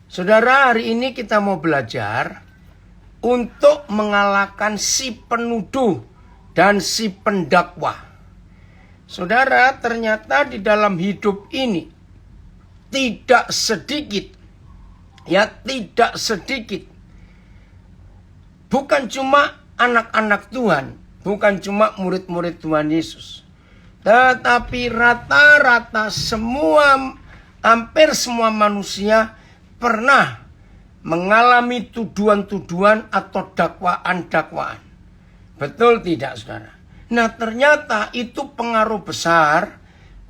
Saudara, hari ini kita mau belajar untuk mengalahkan si penuduh dan si pendakwa. Saudara, ternyata di dalam hidup ini tidak sedikit, bukan cuma anak-anak Tuhan, bukan cuma murid-murid Tuhan Yesus, tetapi rata-rata hampir semua manusia pernah mengalami tuduhan-tuduhan atau dakwaan-dakwaan. Betul tidak, saudara? Nah, ternyata itu pengaruh besar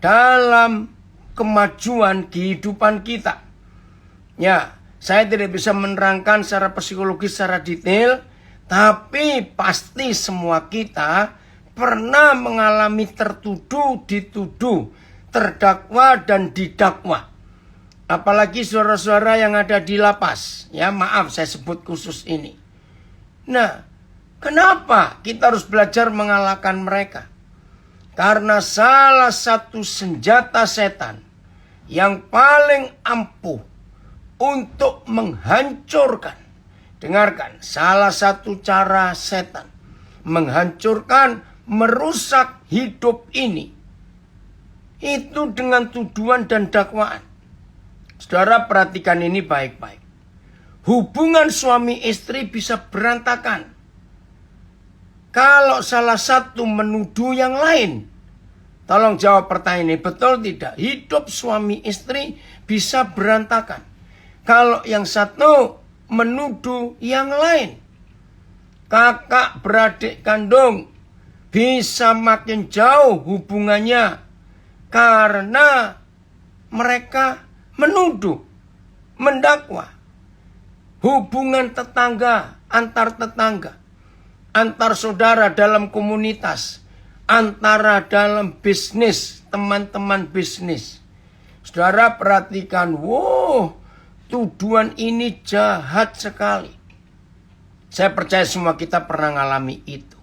dalam kemajuan kehidupan kita. Ya, saya tidak bisa menerangkan secara psikologis, secara detail, tapi pasti semua kita pernah mengalami tertuduh, dituduh, terdakwa, dan didakwa. Apalagi saudara-saudara yang ada di lapas. Ya, maaf saya sebut khusus ini. Nah, kenapa kita harus belajar mengalahkan mereka? Karena salah satu senjata setan yang paling ampuh untuk menghancurkan. Dengarkan, salah satu cara setan menghancurkan, merusak hidup ini, itu dengan tuduhan dan dakwaan. Saudara, perhatikan ini baik-baik. Hubungan suami istri bisa berantakan kalau salah satu menuduh yang lain. Tolong jawab pertanyaan ini, betul tidak? Hidup suami istri bisa berantakan kalau yang satu menuduh yang lain. Kakak beradik kandung bisa makin jauh hubungannya karena mereka menuduh, mendakwa. Hubungan tetangga, antar saudara dalam komunitas, antara dalam bisnis, teman-teman bisnis. Saudara perhatikan, tuduhan ini jahat sekali. Saya percaya semua kita pernah mengalami itu.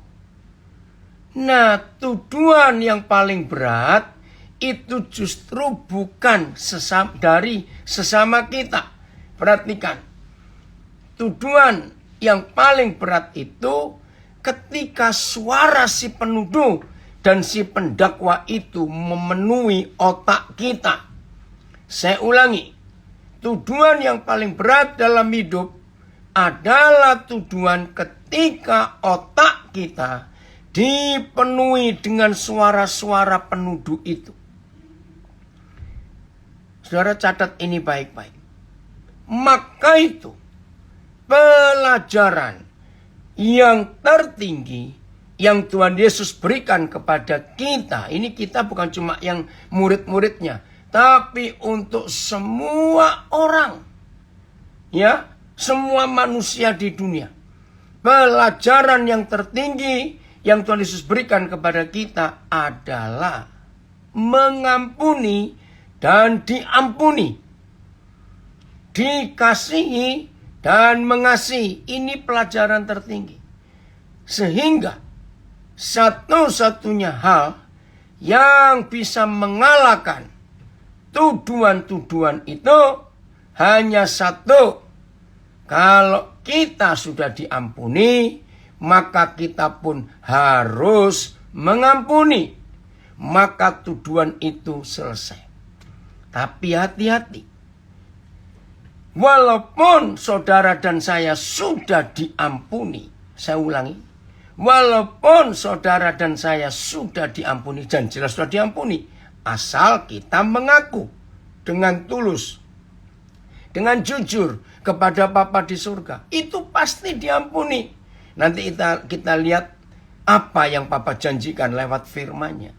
Nah, tuduhan yang paling berat itu justru bukan dari sesama kita. Perhatikan, tuduhan yang paling berat itu ketika suara si penuduh dan si pendakwa itu memenuhi otak kita. Saya ulangi, tuduhan yang paling berat dalam hidup adalah tuduhan ketika otak kita dipenuhi dengan suara-suara penuduh itu. Saudara catat ini baik-baik. Maka itu pelajaran yang tertinggi yang Tuhan Yesus berikan kepada kita. Ini kita bukan cuma yang murid-muridnya, tapi untuk semua orang. Ya, semua manusia di dunia. Pelajaran yang tertinggi yang Tuhan Yesus berikan kepada kita adalah mengampuni dan diampuni. Dikasihi dan mengasihi. Ini pelajaran tertinggi. Sehingga satu-satunya hal yang bisa mengalahkan tuduhan-tuduhan itu hanya satu. Kalau kita sudah diampuni, maka kita pun harus mengampuni. Maka tuduhan itu selesai. Tapi hati-hati. Walaupun saudara dan saya sudah diampuni. Saya ulangi. Walaupun saudara dan saya sudah diampuni. Dan jelas sudah diampuni. Asal kita mengaku dengan tulus, dengan jujur kepada Bapa di surga. Itu pasti diampuni. Nanti kita lihat apa yang Papa janjikan lewat firman-Nya.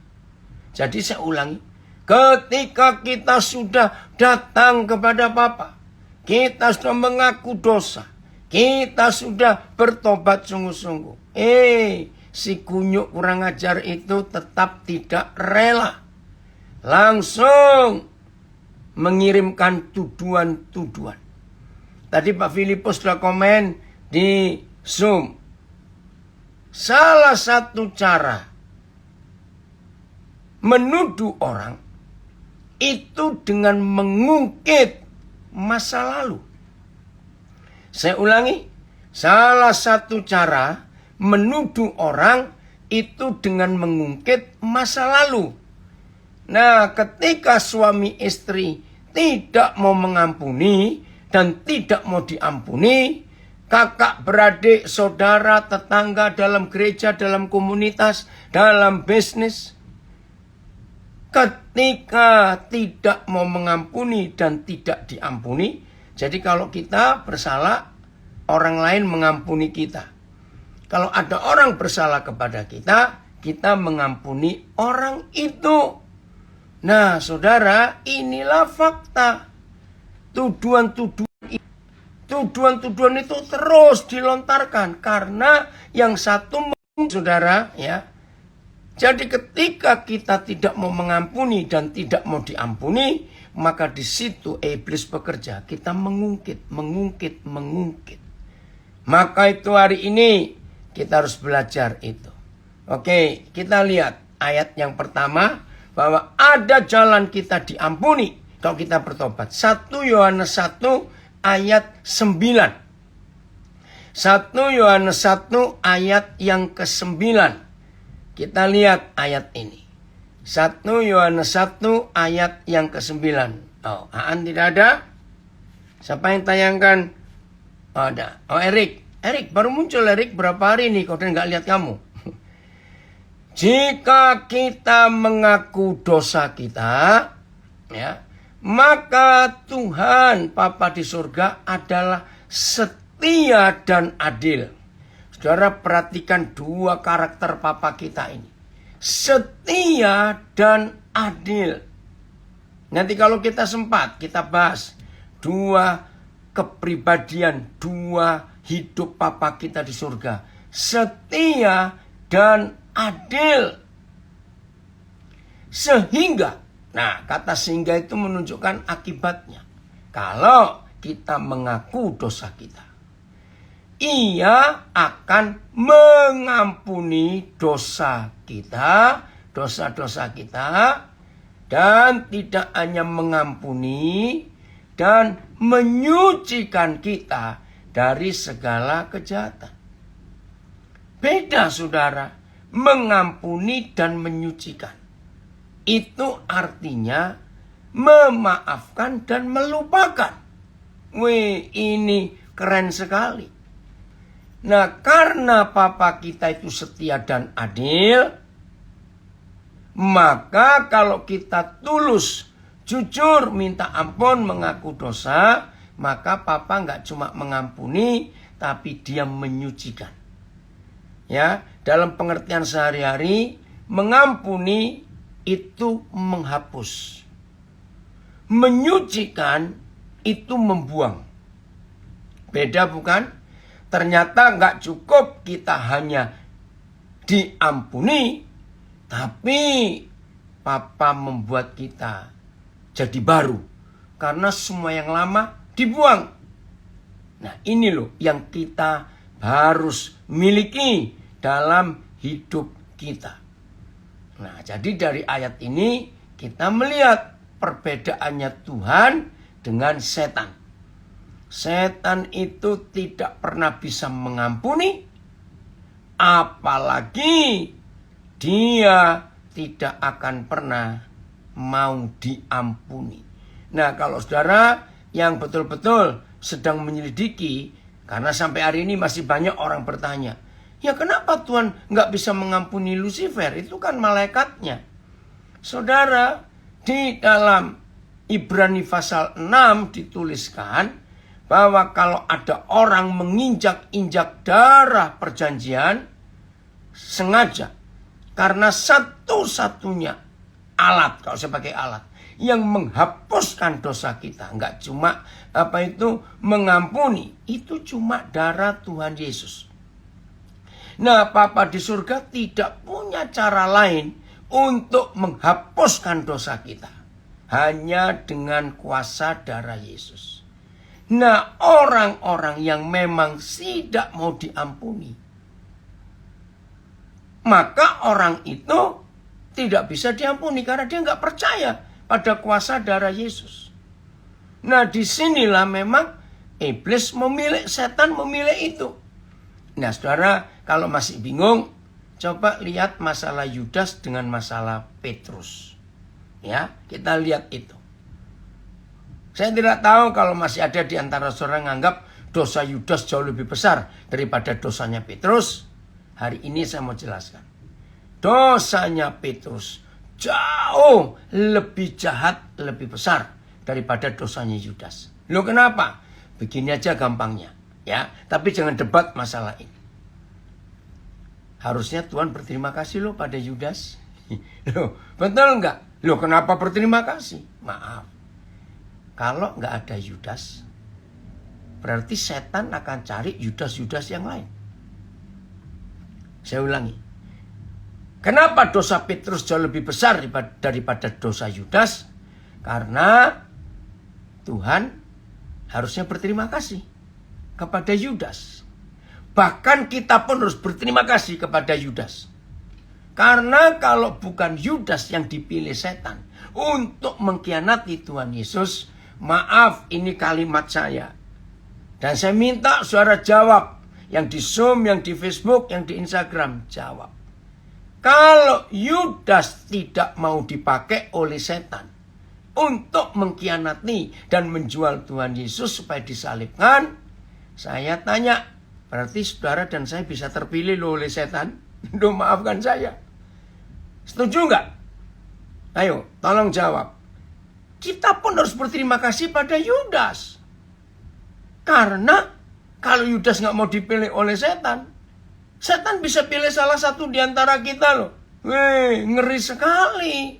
Jadi saya ulangi, ketika kita sudah datang kepada Bapa, kita sudah mengaku dosa, kita sudah bertobat sungguh-sungguh. Si kunyuk kurang ajar itu tetap tidak rela. Langsung mengirimkan tuduhan-tuduhan. Tadi Pak Filipus sudah komen di Zoom. Salah satu cara menuduh orang itu dengan mengungkit masa lalu. Saya ulangi, salah satu cara menuduh orang itu dengan mengungkit masa lalu. Nah, ketika suami istri tidak mau mengampuni dan tidak mau diampuni, kakak beradik, saudara, tetangga, dalam gereja, dalam komunitas, dalam bisnis, ketika tidak mau mengampuni dan tidak diampuni, jadi kalau kita bersalah, orang lain mengampuni kita. Kalau ada orang bersalah kepada kita, kita mengampuni orang itu. Nah, saudara, inilah fakta. Tuduhan-tuduhan itu terus dilontarkan karena yang satu, saudara, ya. Jadi ketika kita tidak mau mengampuni dan tidak mau diampuni, maka di situ iblis bekerja. Kita mengungkit. Maka itu hari ini kita harus belajar itu. Oke, kita lihat ayat yang pertama, bahwa ada jalan kita diampuni kalau kita bertobat. 1 Yohanes 1 ayat 9. 1 Yohanes 1 ayat yang ke-9. Kita lihat ayat ini. 1 Yohanes 1 ayat yang ke-9. Oh, Aan tidak ada? Siapa yang tayangkan? Oh, ada. Oh, Erik baru muncul. Erik, berapa hari nih kau nggak lihat kamu? Jika kita mengaku dosa kita, ya, maka Tuhan Bapa di surga adalah setia dan adil. Saudara, perhatikan dua karakter Papa kita ini. Setia dan adil. Nanti kalau kita sempat, kita bahas dua kepribadian, dua hidup Papa kita di surga. Setia dan adil. Sehingga, nah kata sehingga itu menunjukkan akibatnya. Kalau kita mengaku dosa kita, Ia akan mengampuni dosa kita, dosa-dosa kita, dan tidak hanya mengampuni dan menyucikan kita dari segala kejahatan. Beda, saudara. Mengampuni dan menyucikan. Itu artinya memaafkan dan melupakan. Wih, ini keren sekali. Nah, karena Papa kita itu setia dan adil, maka kalau kita tulus, jujur, minta ampun, mengaku dosa, maka Papa nggak cuma mengampuni, tapi Dia menyucikan. Ya, dalam pengertian sehari-hari, mengampuni itu menghapus. Menyucikan itu membuang. Beda bukan? Ternyata nggak cukup kita hanya diampuni, tapi Papa membuat kita jadi baru. Karena semua yang lama dibuang. Nah, ini loh yang kita harus miliki dalam hidup kita. Nah, jadi dari ayat ini kita melihat perbedaannya Tuhan dengan setan. Setan itu tidak pernah bisa mengampuni, apalagi dia tidak akan pernah mau diampuni. Nah, kalau saudara yang betul-betul sedang menyelidiki, karena sampai hari ini masih banyak orang bertanya, ya kenapa Tuhan nggak bisa mengampuni Lucifer? Itu kan malaikatnya. Saudara, di dalam Ibrani pasal 6 dituliskan bahwa kalau ada orang menginjak-injak darah perjanjian sengaja, karena satu-satunya alat, kalau saya pakai alat, yang menghapuskan dosa kita, nggak cuma mengampuni, itu cuma darah Tuhan Yesus. Nah, Papa di surga tidak punya cara lain untuk menghapuskan dosa kita, hanya dengan kuasa darah Yesus. Nah, orang-orang yang memang tidak mau diampuni, maka orang itu tidak bisa diampuni karena dia nggak percaya pada kuasa darah Yesus. Nah, disinilah memang Iblis memilih, setan memilih itu. Nah, saudara, kalau masih bingung, coba lihat masalah Yudas dengan masalah Petrus. Ya, kita lihat itu. Saya tidak tahu kalau masih ada di antara saudara yang menganggap dosa Yudas jauh lebih besar daripada dosanya Petrus. Hari ini saya mau jelaskan. Dosanya Petrus jauh lebih jahat, lebih besar daripada dosanya Yudas. Loh, kenapa? Begini aja gampangnya, ya. Tapi jangan debat masalah ini. Harusnya Tuhan berterima kasih loh pada Yudas. Loh, betul enggak? Loh, kenapa berterima kasih? Maaf. Kalau enggak ada Yudas, berarti setan akan cari Yudas-Yudas yang lain. Saya ulangi. Kenapa dosa Petrus jauh lebih besar daripada dosa Yudas? Karena Tuhan harusnya berterima kasih kepada Yudas. Bahkan kita pun harus berterima kasih kepada Yudas. Karena kalau bukan Yudas yang dipilih setan untuk mengkhianati Tuhan Yesus, maaf, ini kalimat saya. Dan saya minta saudara jawab. Yang di Zoom, yang di Facebook, yang di Instagram, jawab. Kalau Yudas tidak mau dipakai oleh setan untuk mengkhianati dan menjual Tuhan Yesus supaya disalibkan, saya tanya, berarti saudara dan saya bisa terpilih loh oleh setan? Duh, maafkan saya. Setuju nggak? Ayo, tolong jawab. Kita pun harus berterima kasih pada Yudas. Karena kalau Yudas nggak mau dipilih oleh setan, setan bisa pilih salah satu di antara kita loh. Wih, ngeri sekali.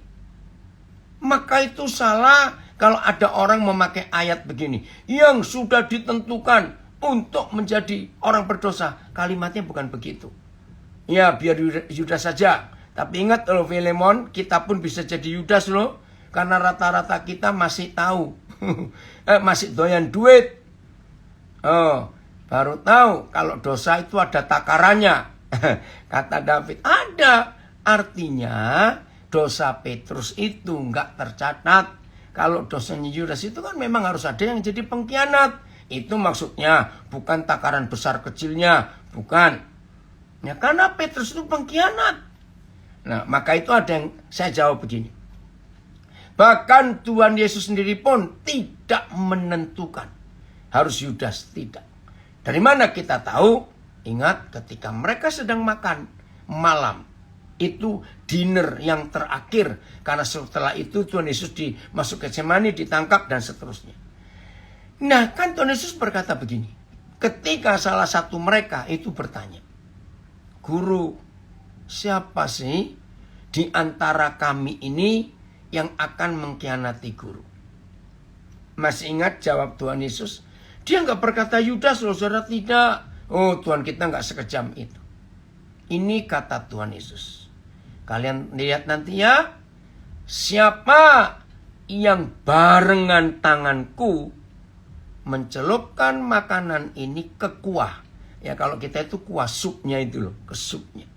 Maka itu salah kalau ada orang memakai ayat begini. Yang sudah ditentukan untuk menjadi orang berdosa. Kalimatnya bukan begitu. Ya, biar Yudas saja. Tapi ingat loh Filemon, kita pun bisa jadi Yudas loh. Karena rata-rata kita masih tahu. Masih doyan duit. Oh, baru tahu kalau dosa itu ada takarannya. Kata David, ada. Artinya dosa Petrus itu nggak tercatat. Kalau dosanya Yudas itu kan memang harus ada yang jadi pengkhianat. Itu maksudnya bukan takaran besar kecilnya. Bukan. Ya, karena Petrus itu pengkhianat. Nah, maka itu ada yang saya jawab begini. Bahkan Tuhan Yesus sendiri pun tidak menentukan. Harus Yudas, tidak. Dari mana kita tahu? Ingat ketika mereka sedang makan malam. Itu dinner yang terakhir. Karena setelah itu Tuhan Yesus masuk ke Getsemani, ditangkap dan seterusnya. Nah, kan Tuhan Yesus berkata begini. Ketika salah satu mereka itu bertanya, Guru, siapa sih di antara kami ini yang akan mengkhianati Guru? Masih ingat jawab Tuhan Yesus? Dia nggak berkata Yudas loh, saudara, tidak. Oh, Tuhan kita nggak sekejam itu. Ini kata Tuhan Yesus. Kalian lihat nanti ya. Siapa yang barengan tanganku mencelupkan makanan ini ke kuah. Ya, kalau kita itu kuah supnya itu loh, ke supnya.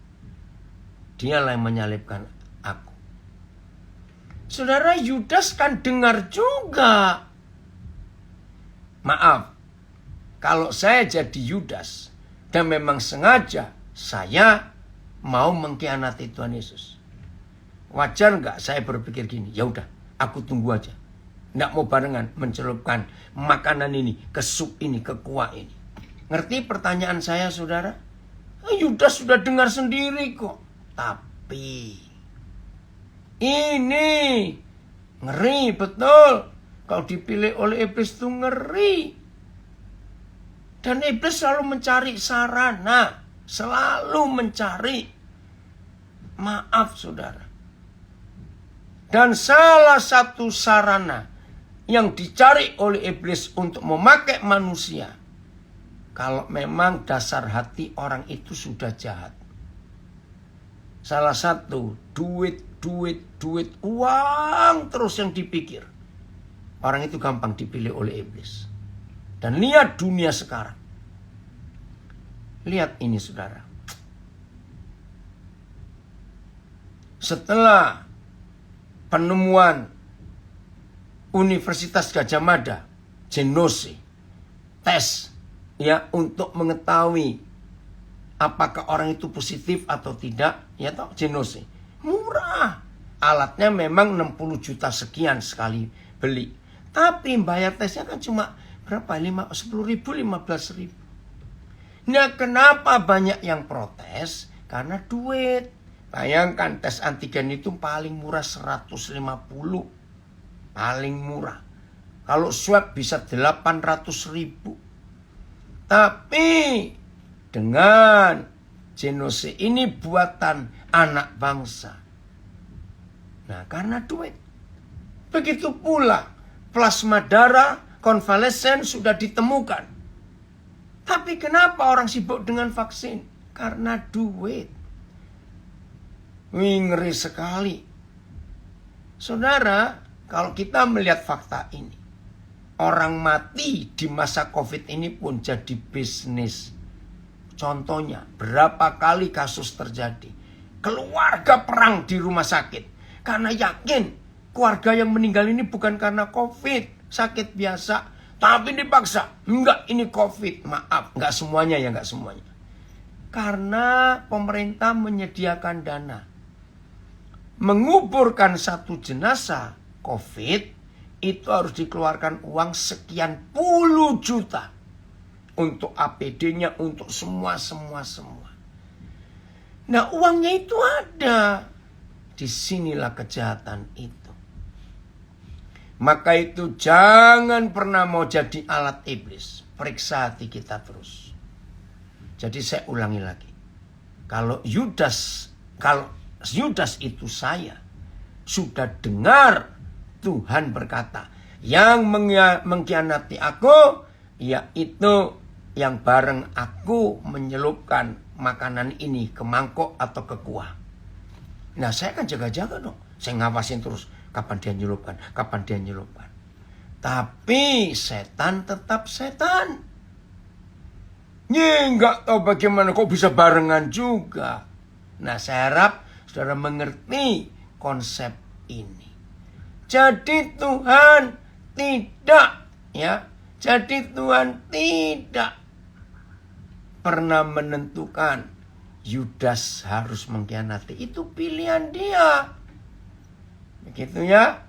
Dialah yang menyalibkan aku. Saudara, Yudas kan dengar juga. Maaf. Kalau saya jadi Yudas dan memang sengaja saya mau mengkhianati Tuhan Yesus, wajar nggak saya berpikir gini? Ya udah, aku tunggu aja. Nggak mau barengan mencelupkan makanan ini ke sup ini, ke kuah ini. Ngerti pertanyaan saya, saudara? Yudas sudah dengar sendiri kok. Tapi ini ngeri betul. Kalau dipilih oleh iblis itu ngeri. Dan iblis selalu mencari sarana. Selalu mencari. Maaf, saudara. Dan salah satu sarana yang dicari oleh iblis untuk memakai manusia. Kalau memang dasar hati orang itu sudah jahat. Salah satu, duit, uang terus yang dipikir. Orang itu gampang dipilih oleh iblis. Dan lihat dunia sekarang. Lihat ini, saudara. Setelah penemuan Universitas Gajah Mada, Genose, tes ya untuk mengetahui apakah orang itu positif atau tidak, ya toh Genose. Murah. Alatnya memang 60 juta sekian sekali beli. Tapi bayar tesnya kan cuma berapa? 10 ribu, 15 ribu. Nah, kenapa banyak yang protes? Karena duit. Bayangkan tes antigen itu paling murah 150. Paling murah. Kalau swab bisa 800 ribu. Tapi dengan Genose ini buatan anak bangsa. Nah, karena duit. Begitu pula plasma darah konvalesen sudah ditemukan. Tapi kenapa orang sibuk dengan vaksin? Karena duit. Wih, ngeri sekali. Saudara, kalau kita melihat fakta ini, orang mati di masa COVID ini pun jadi bisnis. Contohnya, berapa kali kasus terjadi. Keluarga perang di rumah sakit. Karena yakin keluarga yang meninggal ini bukan karena COVID, sakit biasa. Tapi dipaksa, enggak ini COVID. Maaf, enggak semuanya ya, enggak semuanya. Karena pemerintah menyediakan dana. Menguburkan satu jenazah COVID, itu harus dikeluarkan uang sekian puluh juta. Untuk APD-nya, untuk semua. Nah, uangnya itu ada. Disinilah kejahatan itu. Maka itu jangan pernah mau jadi alat iblis. Periksa hati kita terus. Jadi saya ulangi lagi. Kalau Yudas itu saya sudah dengar Tuhan berkata, yang mengkhianati aku, yaitu yang bareng aku menyelupkan makanan ini ke mangkok atau ke kuah. Nah, saya kan jaga-jaga dong. Saya ngawasin terus kapan dia nyelupkan, kapan dia nyelupkan. Tapi setan tetap setan. Nggak tahu bagaimana kok bisa barengan juga. Nah, saya harap saudara mengerti konsep ini. Jadi Tuhan tidak pernah menentukan Yudas harus mengkhianati. Itu pilihan dia. Begitu ya.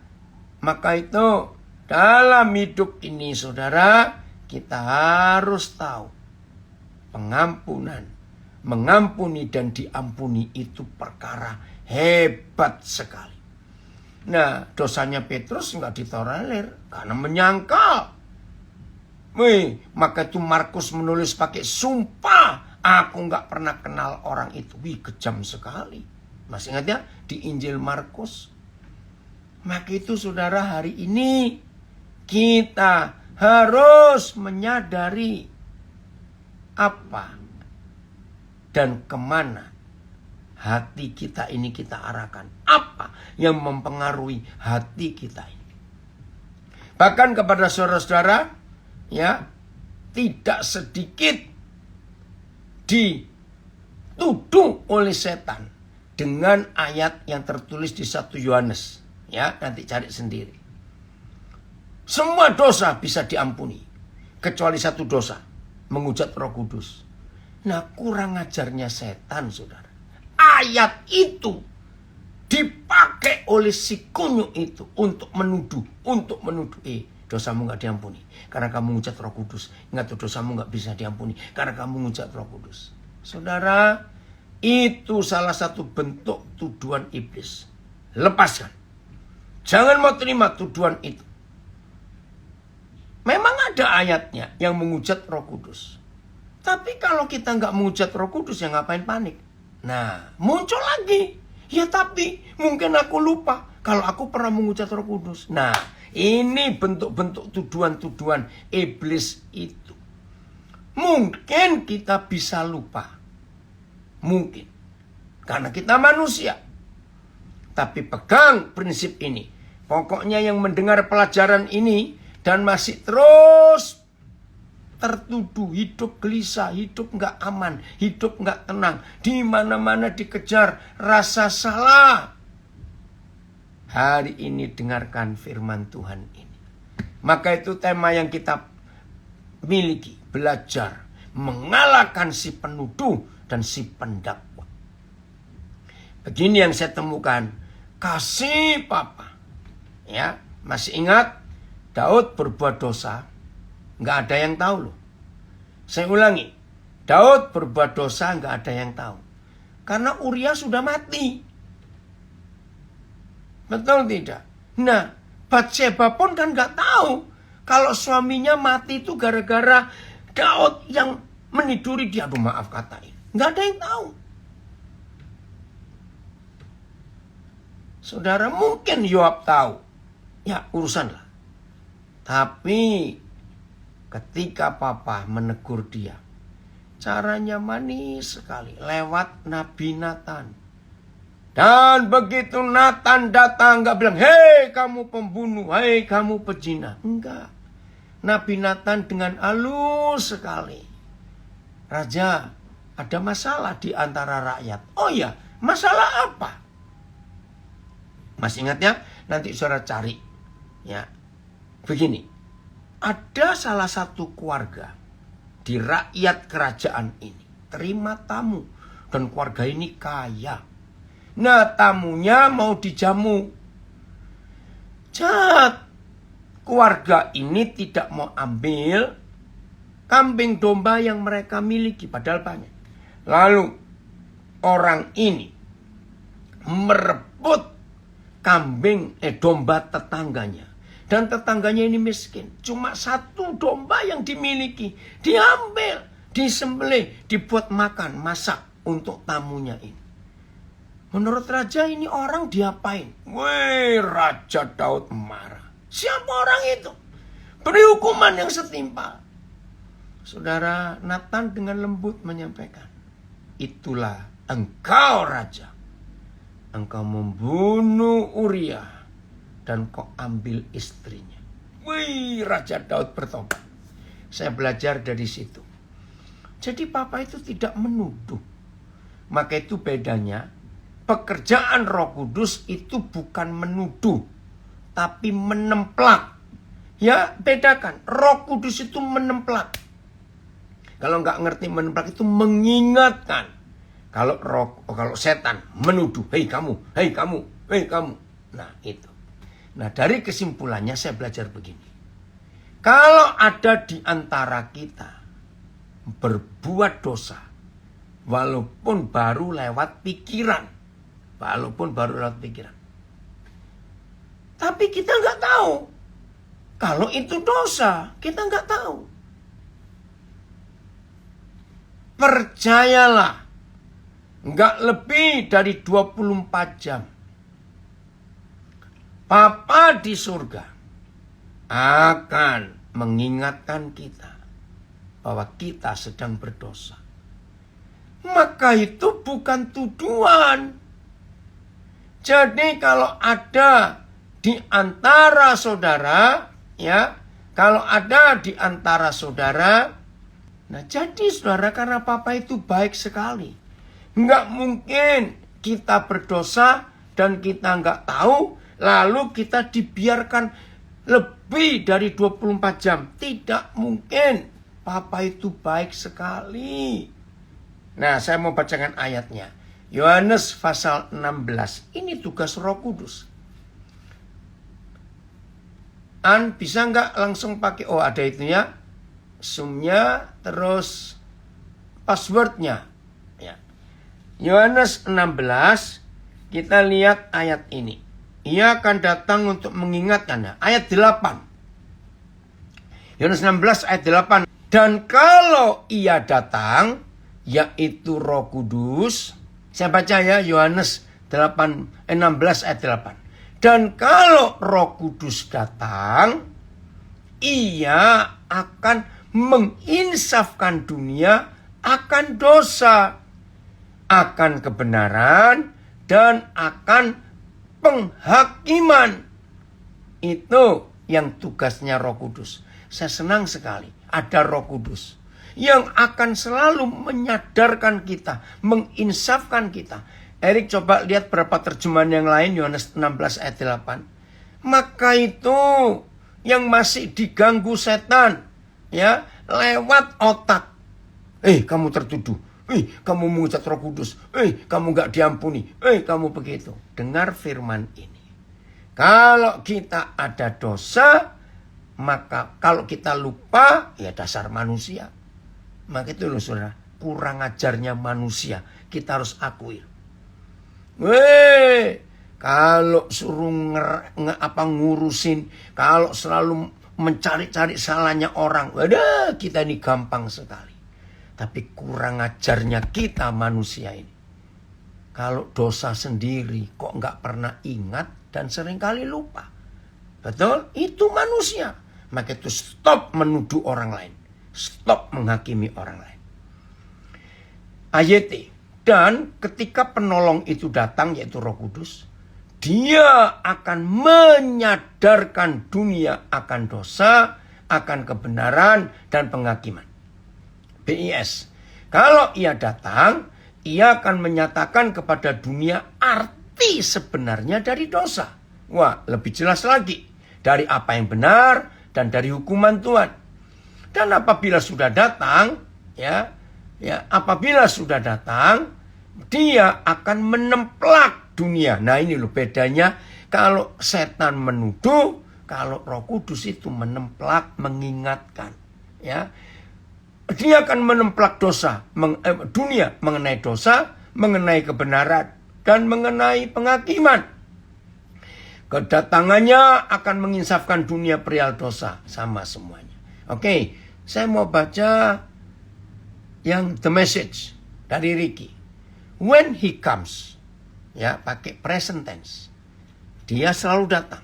Maka itu dalam hidup ini saudara, kita harus tahu pengampunan, mengampuni dan diampuni itu perkara hebat sekali. Nah, dosanya Petrus nggak ditolerir karena menyangkal. Maka itu Markus menulis pakai sumpah. Aku nggak pernah kenal orang itu. Kejam sekali. Masih ingat ya di Injil Markus? Maka itu saudara, hari ini kita harus menyadari apa dan kemana hati kita ini kita arahkan. Apa yang mempengaruhi hati kita ini. Bahkan kepada saudara-saudara, ya, tidak sedikit dituduh oleh setan dengan ayat yang tertulis di 1 Yohanes. Ya, nanti cari sendiri. Semua dosa bisa diampuni, kecuali satu dosa, menghujat Roh Kudus. Nah, kurang ajarnya setan, saudara. Ayat itu dipakai oleh si kunyuk itu untuk menuduh. Dosamu gak diampuni karena kamu menghujat Roh Kudus. Ingat, dosamu gak bisa diampuni karena kamu menghujat Roh Kudus. Saudara, itu salah satu bentuk tuduhan iblis. Lepaskan. Jangan mau terima tuduhan itu. Memang ada ayatnya yang menghujat Roh Kudus. Tapi kalau kita gak menghujat Roh Kudus, ya ngapain panik? Nah, muncul lagi. Ya tapi mungkin aku lupa kalau aku pernah menghujat Roh Kudus. Nah, ini bentuk-bentuk tuduhan-tuduhan iblis itu. Mungkin kita bisa lupa. Mungkin. Karena kita manusia. Tapi pegang prinsip ini. Pokoknya yang mendengar pelajaran ini dan masih terus tertuduh, hidup gelisah, hidup nggak aman, hidup nggak tenang, di mana-mana dikejar rasa salah. Hari ini dengarkan firman Tuhan ini. Maka itu tema yang kita miliki, belajar mengalahkan si penuduh dan si pendakwa. Begini yang saya temukan, kasih Papa. Ya, masih ingat Daud berbuat dosa, nggak ada yang tahu loh. Saya ulangi, Daud berbuat dosa, nggak ada yang tahu. Karena Uria sudah mati. Betul tidak? Nah, Batseba pun kan nggak tahu kalau suaminya mati itu gara-gara Daud yang meniduri dia. Aduh, maaf katain. Nggak ada yang tahu. Saudara, mungkin Yoab tahu. Ya, urusanlah. Tapi ketika Papa menegur dia, caranya manis sekali lewat Nabi Nathan. Dan begitu Nathan datang, nggak bilang, hei kamu pembunuh, hei kamu pezina. Enggak. Nabi Nathan dengan halus sekali. Raja, ada masalah di antara rakyat. Oh ya, masalah apa? Masih ingat ya? Nanti saudara cari. Ya, begini. Ada salah satu keluarga di rakyat kerajaan ini terima tamu. Dan keluarga ini kaya. Nah, tamunya mau dijamu. Keluarga ini tidak mau ambil kambing domba yang mereka miliki, padahal banyak. Lalu orang ini merebut domba tetangganya. Dan tetangganya ini miskin. Cuma satu domba yang dimiliki. Diambil, disembelih, dibuat makan, masak untuk tamunya ini. Menurut raja ini orang diapain? Wih, Raja Daud marah. Siapa orang itu? Beri hukuman yang setimpal. Saudara, Nathan dengan lembut menyampaikan, itulah engkau raja. Engkau membunuh Uria dan kau ambil istrinya. Wih, Raja Daud bertobat. Saya belajar dari situ. Jadi Papa itu tidak menuduh. Maka itu bedanya. Pekerjaan Roh Kudus itu bukan menuduh, tapi menemplak. Ya, bedakan. Roh Kudus itu menemplak. Kalau nggak ngerti menemplak itu mengingatkan. Kalau setan menuduh, hei kamu, hei kamu, hei kamu. Nah, itu. Nah, dari kesimpulannya saya belajar begini. Kalau ada di antara kita berbuat dosa, walaupun baru lewat pikiran, tapi kita nggak tahu. Kalau itu dosa, kita nggak tahu. Percayalah, nggak lebih dari 24 jam. Papa di surga akan mengingatkan kita bahwa kita sedang berdosa. Maka itu bukan tuduhan. Jadi kalau ada di antara saudara, ya, kalau ada di antara saudara, nah jadi saudara, karena Papa itu baik sekali. Nggak mungkin kita berdosa dan kita nggak tahu, lalu kita dibiarkan lebih dari 24 jam. Tidak mungkin. Papa itu baik sekali. Nah, saya mau bacakan ayatnya. Yohanes pasal 16. Ini tugas Roh Kudus. Bisa nggak langsung pakai, ada itunya, Zoom-nya, terus passwordnya. Ya. Yohanes 16, kita lihat ayat ini. Ia akan datang untuk mengingatkan. Ayat 8. Yohanes 16 ayat 8. Dan kalau ia datang, yaitu Roh Kudus. Saya baca ya, Yohanes 16 ayat 8. Dan kalau Roh Kudus datang, ia akan menginsafkan dunia akan dosa, akan kebenaran, dan akan penghakiman. Itu yang tugasnya Roh Kudus. Saya senang sekali ada Roh Kudus yang akan selalu menyadarkan kita, menginsafkan kita. Erik coba lihat berapa terjemahan yang lain, Yohanes 16 ayat 8. Maka itu yang masih diganggu setan, ya, lewat otak. Kamu tertuduh. Kamu mengucap Roh Kudus. Kamu gak diampuni. Kamu begitu. Dengar firman ini. Kalau kita ada dosa, maka kalau kita lupa, ya dasar manusia. Maka itu loh saudara, kurang ajarnya manusia. Kita harus akui. Kalau suruh ngurusin, kalau selalu mencari-cari salahnya orang, waduh, kita ini gampang sekali. Tapi kurang ajarnya kita manusia ini. Kalau dosa sendiri kok nggak pernah ingat dan seringkali lupa. Betul? Itu manusia. Maka itu stop menuduh orang lain. Stop menghakimi orang lain. Ayat. Dan ketika penolong itu datang, yaitu Roh Kudus, dia akan menyadarkan dunia akan dosa, akan kebenaran, dan penghakiman. BIS. Kalau ia datang, ia akan menyatakan kepada dunia arti sebenarnya dari dosa. Wah, lebih jelas lagi. Dari apa yang benar dan dari hukuman Tuhan. Dan apabila sudah datang, apabila sudah datang, dia akan menemplak dunia. Nah ini loh bedanya kalau setan menuduh, kalau Roh Kudus itu menemplak, mengingatkan. Ya, dia akan menemplak dosa, dunia mengenai dosa, mengenai kebenaran, dan mengenai penghakiman. Kedatangannya akan menginsafkan dunia perihal dosa, sama semuanya. Oke, saya mau baca yang The Message dari Ricky. When he comes, ya pakai present tense, dia selalu datang.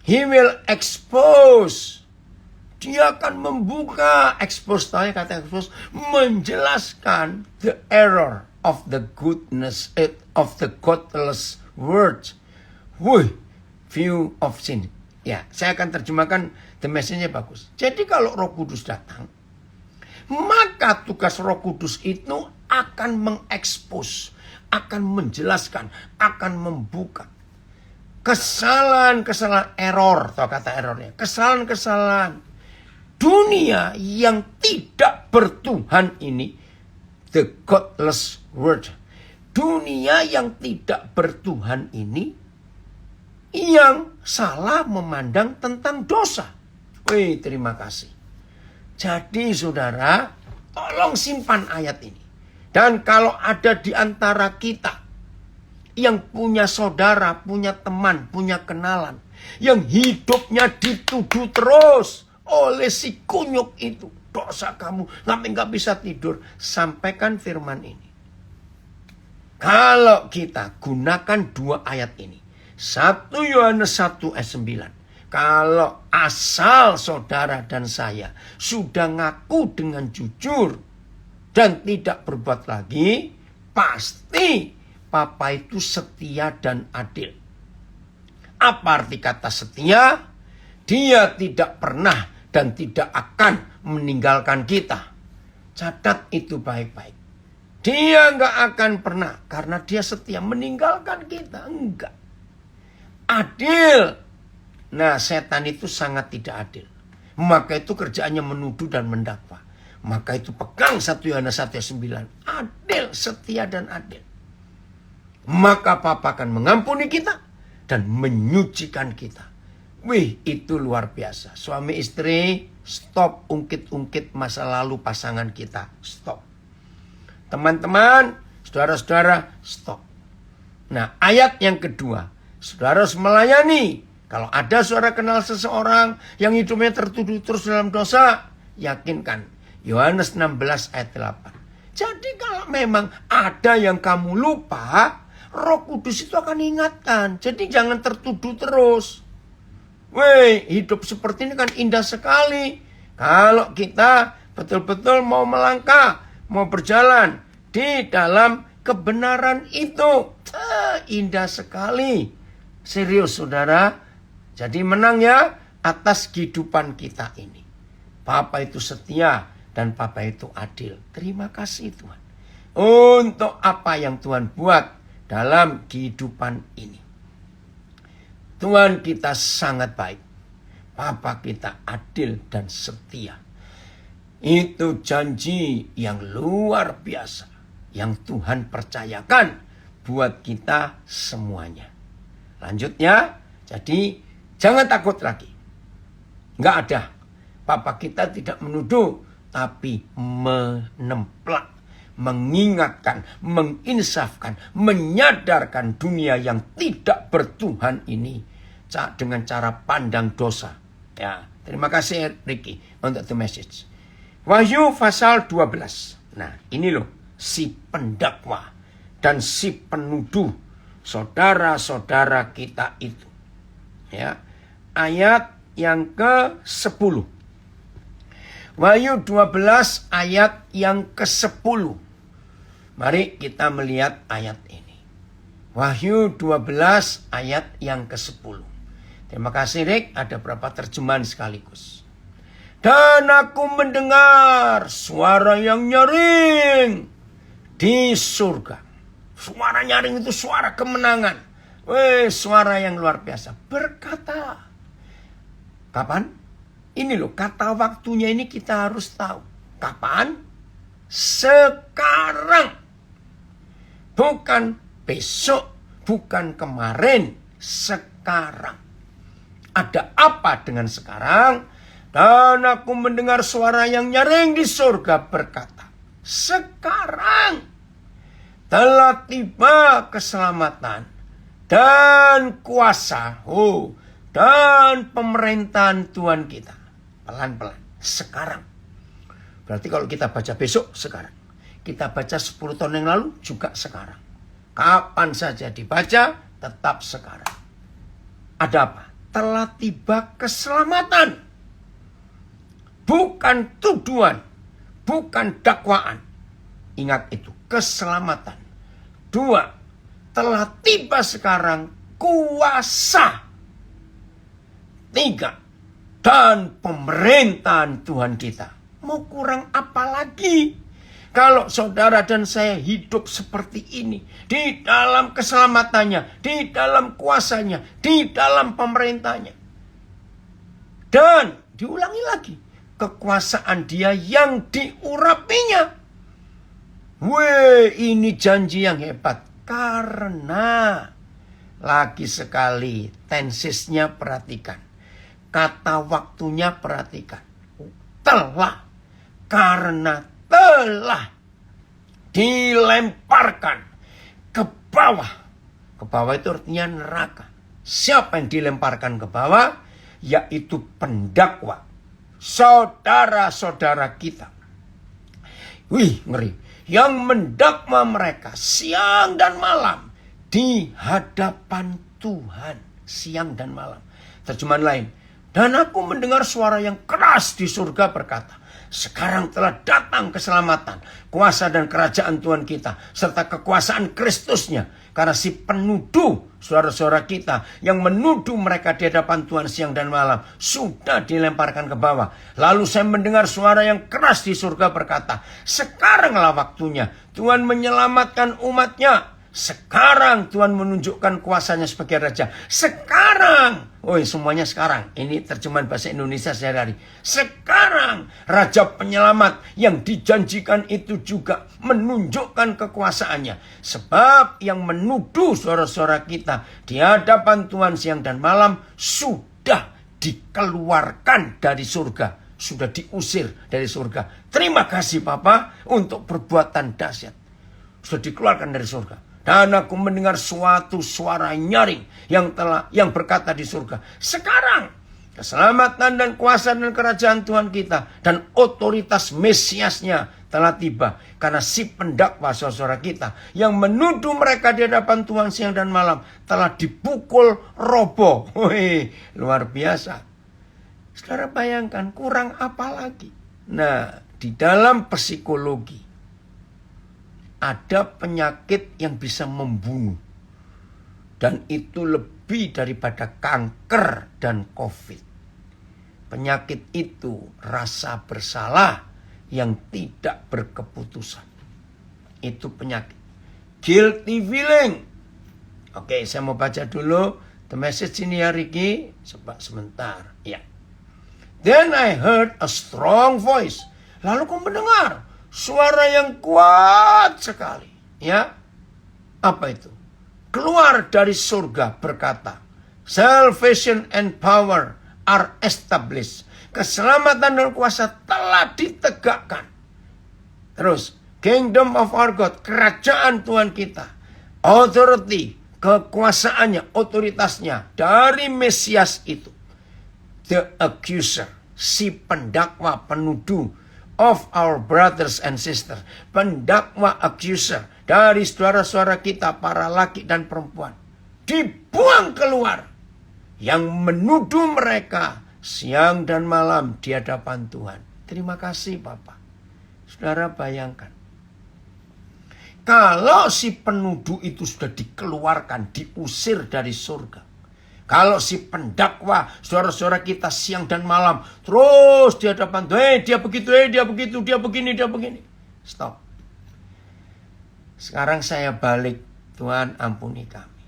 He will expose. Dia akan membuka, expose, kata expose, menjelaskan the error of the goodness of the godless words. View of sin. Ya, saya akan terjemahkan the message-nya bagus. Jadi kalau Roh Kudus datang, maka tugas Roh Kudus itu akan mengekspos, akan menjelaskan, akan membuka kesalahan-kesalahan error, atau kata errornya, kesalahan-kesalahan dunia yang tidak bertuhan ini, the godless world. Dunia yang tidak bertuhan ini, yang salah memandang tentang dosa. Terima kasih. Jadi saudara, tolong simpan ayat ini. Dan kalau ada di antara kita yang punya saudara, punya teman, punya kenalan, yang hidupnya dituduh terus oleh si kunyuk itu, dosa kamu, sampai nggak bisa tidur, sampaikan firman ini. Kalau kita gunakan dua ayat ini, 1 Yohanes 1 ayat 9. Kalau asal saudara dan saya sudah ngaku dengan jujur dan tidak berbuat lagi, pasti Papa itu setia dan adil. Apa arti kata setia? Dia tidak pernah dan tidak akan meninggalkan kita. Catat itu baik-baik. Dia nggak akan pernah, karena dia setia, meninggalkan kita. Enggak. Adil. Nah, setan itu sangat tidak adil. Maka itu kerjaannya menuduh dan mendakwa. Maka itu pegang 1 Yohanes 1 ayat 9. Adil, setia dan adil. Maka Papa akan mengampuni kita dan menyucikan kita. Itu luar biasa. Suami istri, stop ungkit-ungkit masa lalu pasangan kita. Stop. Teman-teman, saudara-saudara, stop. Nah, ayat yang kedua. Saudara harus melayani. Kalau ada saudara kenal seseorang yang hidupnya tertuduh terus dalam dosa, yakinkan. Yohanes 16 ayat 8. Jadi kalau memang ada yang kamu lupa, Roh Kudus itu akan ingatkan. Jadi jangan tertuduh terus. Hidup seperti ini kan indah sekali. Kalau kita betul-betul mau melangkah, mau berjalan di dalam kebenaran itu. Indah sekali. Serius saudara. Jadi menang ya atas kehidupan kita ini. Papa itu setia. Dan Papa itu adil. Terima kasih Tuhan. Untuk apa yang Tuhan buat dalam kehidupan ini. Tuhan kita sangat baik. Papa kita adil dan setia. Itu janji yang luar biasa yang Tuhan percayakan buat kita semuanya. Lanjutnya, jadi jangan takut lagi. Nggak ada. Papa kita tidak menuduh, tapi menemplak, mengingatkan, menginsafkan, menyadarkan dunia yang tidak bertuhan ini dengan cara pandang dosa. Ya, terima kasih Ricky untuk the message. Wahyu pasal 12. Nah, ini loh si pendakwa dan si penuduh saudara-saudara kita itu. Ya. Ayat yang ke-10. Wahyu 12 ayat yang ke-10. Mari kita melihat ayat ini. Wahyu 12 ayat yang ke-10. Terima kasih Rick, ada berapa terjemahan sekaligus. Dan aku mendengar suara yang nyaring di surga. Suara nyaring itu suara kemenangan. Suara yang luar biasa. Berkata, kapan? Ini loh, kata waktunya ini kita harus tahu. Kapan? Sekarang. Bukan besok, bukan kemarin. Sekarang. Ada apa dengan sekarang? Dan aku mendengar suara yang nyaring di surga berkata, sekarang telah tiba keselamatan dan kuasa dan pemerintahan Tuhan kita. Pelan-pelan, sekarang. Berarti kalau kita baca besok, sekarang. Kita baca 10 tahun yang lalu, juga sekarang. Kapan saja dibaca, tetap sekarang. Ada apa? Telah tiba keselamatan. Bukan tuduhan, bukan dakwaan. Ingat itu, keselamatan. 2, telah tiba sekarang kuasa. 3, dan pemerintahan Tuhan kita. Mau kurang apa lagi? Kalau saudara dan saya hidup seperti ini, di dalam keselamatannya, di dalam kuasanya, di dalam pemerintahnya. Dan diulangi lagi, kekuasaan dia yang diurapinya. Ini janji yang hebat. Karena, lagi sekali, tensesnya perhatikan. Kata waktunya perhatikan. Telah. Karena telah dilemparkan ke bawah. Ke bawah itu artinya neraka. Siapa yang dilemparkan ke bawah? Yaitu pendakwa. Saudara-saudara kita. Ngeri. Yang mendakwa mereka siang dan malam di hadapan Tuhan. Siang dan malam. Terjemahan lain. Dan aku mendengar suara yang keras di surga berkata, sekarang telah datang keselamatan, kuasa dan kerajaan Tuhan kita, serta kekuasaan Kristusnya. Karena si penuduh, saudara-saudara kita, yang menuduh mereka di hadapan Tuhan siang dan malam, sudah dilemparkan ke bawah. Lalu saya mendengar suara yang keras di surga berkata, sekaranglah waktunya Tuhan menyelamatkan umatnya. Sekarang Tuhan menunjukkan kuasanya sebagai Raja. Sekarang. Semuanya sekarang. Ini terjemahan bahasa Indonesia sehari-hari. Sekarang Raja Penyelamat yang dijanjikan itu juga menunjukkan kekuasaannya. Sebab yang menuduh saudara-saudara kita di hadapan Tuhan siang dan malam sudah dikeluarkan dari surga. Sudah diusir dari surga. Terima kasih Papa untuk perbuatan dahsyat. Sudah dikeluarkan dari surga. Dan aku mendengar suatu suara nyaring yang berkata di surga, sekarang keselamatan dan kuasa dan kerajaan Tuhan kita dan otoritas Mesiasnya telah tiba. Karena si pendakwa saudara kita yang menuduh mereka di hadapan Tuhan siang dan malam telah dipukul roboh. Luar biasa. Saudara bayangkan, kurang apa lagi? Nah, di dalam psikologi ada penyakit yang bisa membunuh. Dan itu lebih daripada kanker dan COVID. Penyakit itu rasa bersalah yang tidak berkeputusan. Itu penyakit. Guilty feeling. Oke, saya mau baca dulu the message ini ya Ricky. Coba sebentar. Ya. Then I heard a strong voice Lalu kau mendengar suara yang kuat sekali. Ya, apa itu? Keluar dari surga berkata, salvation and power are established. Keselamatan dan kuasa telah ditegakkan. Terus, kingdom of our God, kerajaan Tuhan kita. Authority, kekuasaannya, otoritasnya dari Mesias itu. The accuser, si pendakwa penuduh of our brothers and sisters. Pendakwa accuser dari saudara-saudara kita, para laki dan perempuan. Dibuang keluar. Yang menuduh mereka siang dan malam di hadapan Tuhan. Terima kasih Bapak. Saudara bayangkan. Kalau si penuduh itu sudah dikeluarkan, diusir dari surga. Kalau si pendakwa, saudara-saudara kita siang dan malam terus di hadapan Tuhan. Dia begitu, dia begitu, dia begini, dia begini. Stop. Sekarang saya balik. Tuhan ampuni kami.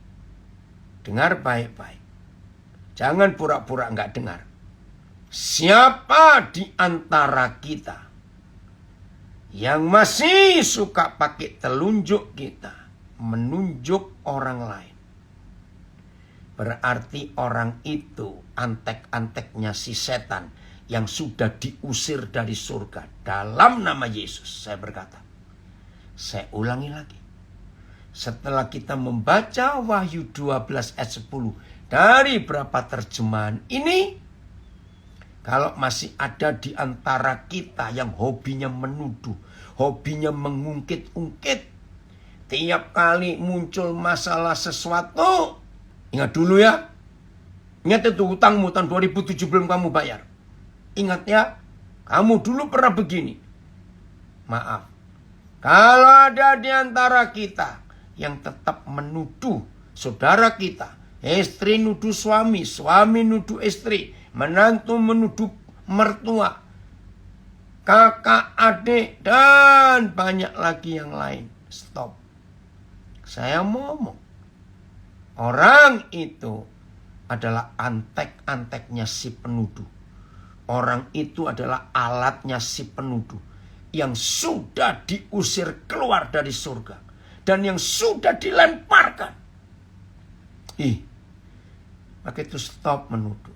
Dengar baik-baik. Jangan pura-pura enggak dengar. Siapa di antara kita yang masih suka pakai telunjuk kita menunjuk orang lain, berarti orang itu antek-anteknya si setan yang sudah diusir dari surga dalam nama Yesus. Saya berkata, saya ulangi lagi. Setelah kita membaca Wahyu 12 ayat 10 dari berapa terjemahan ini, kalau masih ada di antara kita yang hobinya menuduh, hobinya mengungkit-ungkit, tiap kali muncul masalah sesuatu, ingat dulu ya. Ingat itu hutangmu tahun 2007 belum kamu bayar. Ingat ya, kamu dulu pernah begini. Maaf. Kalau ada di antara kita yang tetap menuduh saudara kita, istri nuduh suami, suami nuduh istri, menantu menuduh mertua, kakak, adik, dan banyak lagi yang lain. Stop. Saya mau ngomong. Orang itu adalah antek-anteknya si penuduh. Orang itu adalah alatnya si penuduh. Yang sudah diusir keluar dari surga. Dan yang sudah dilemparkan. Maka itu stop menuduh.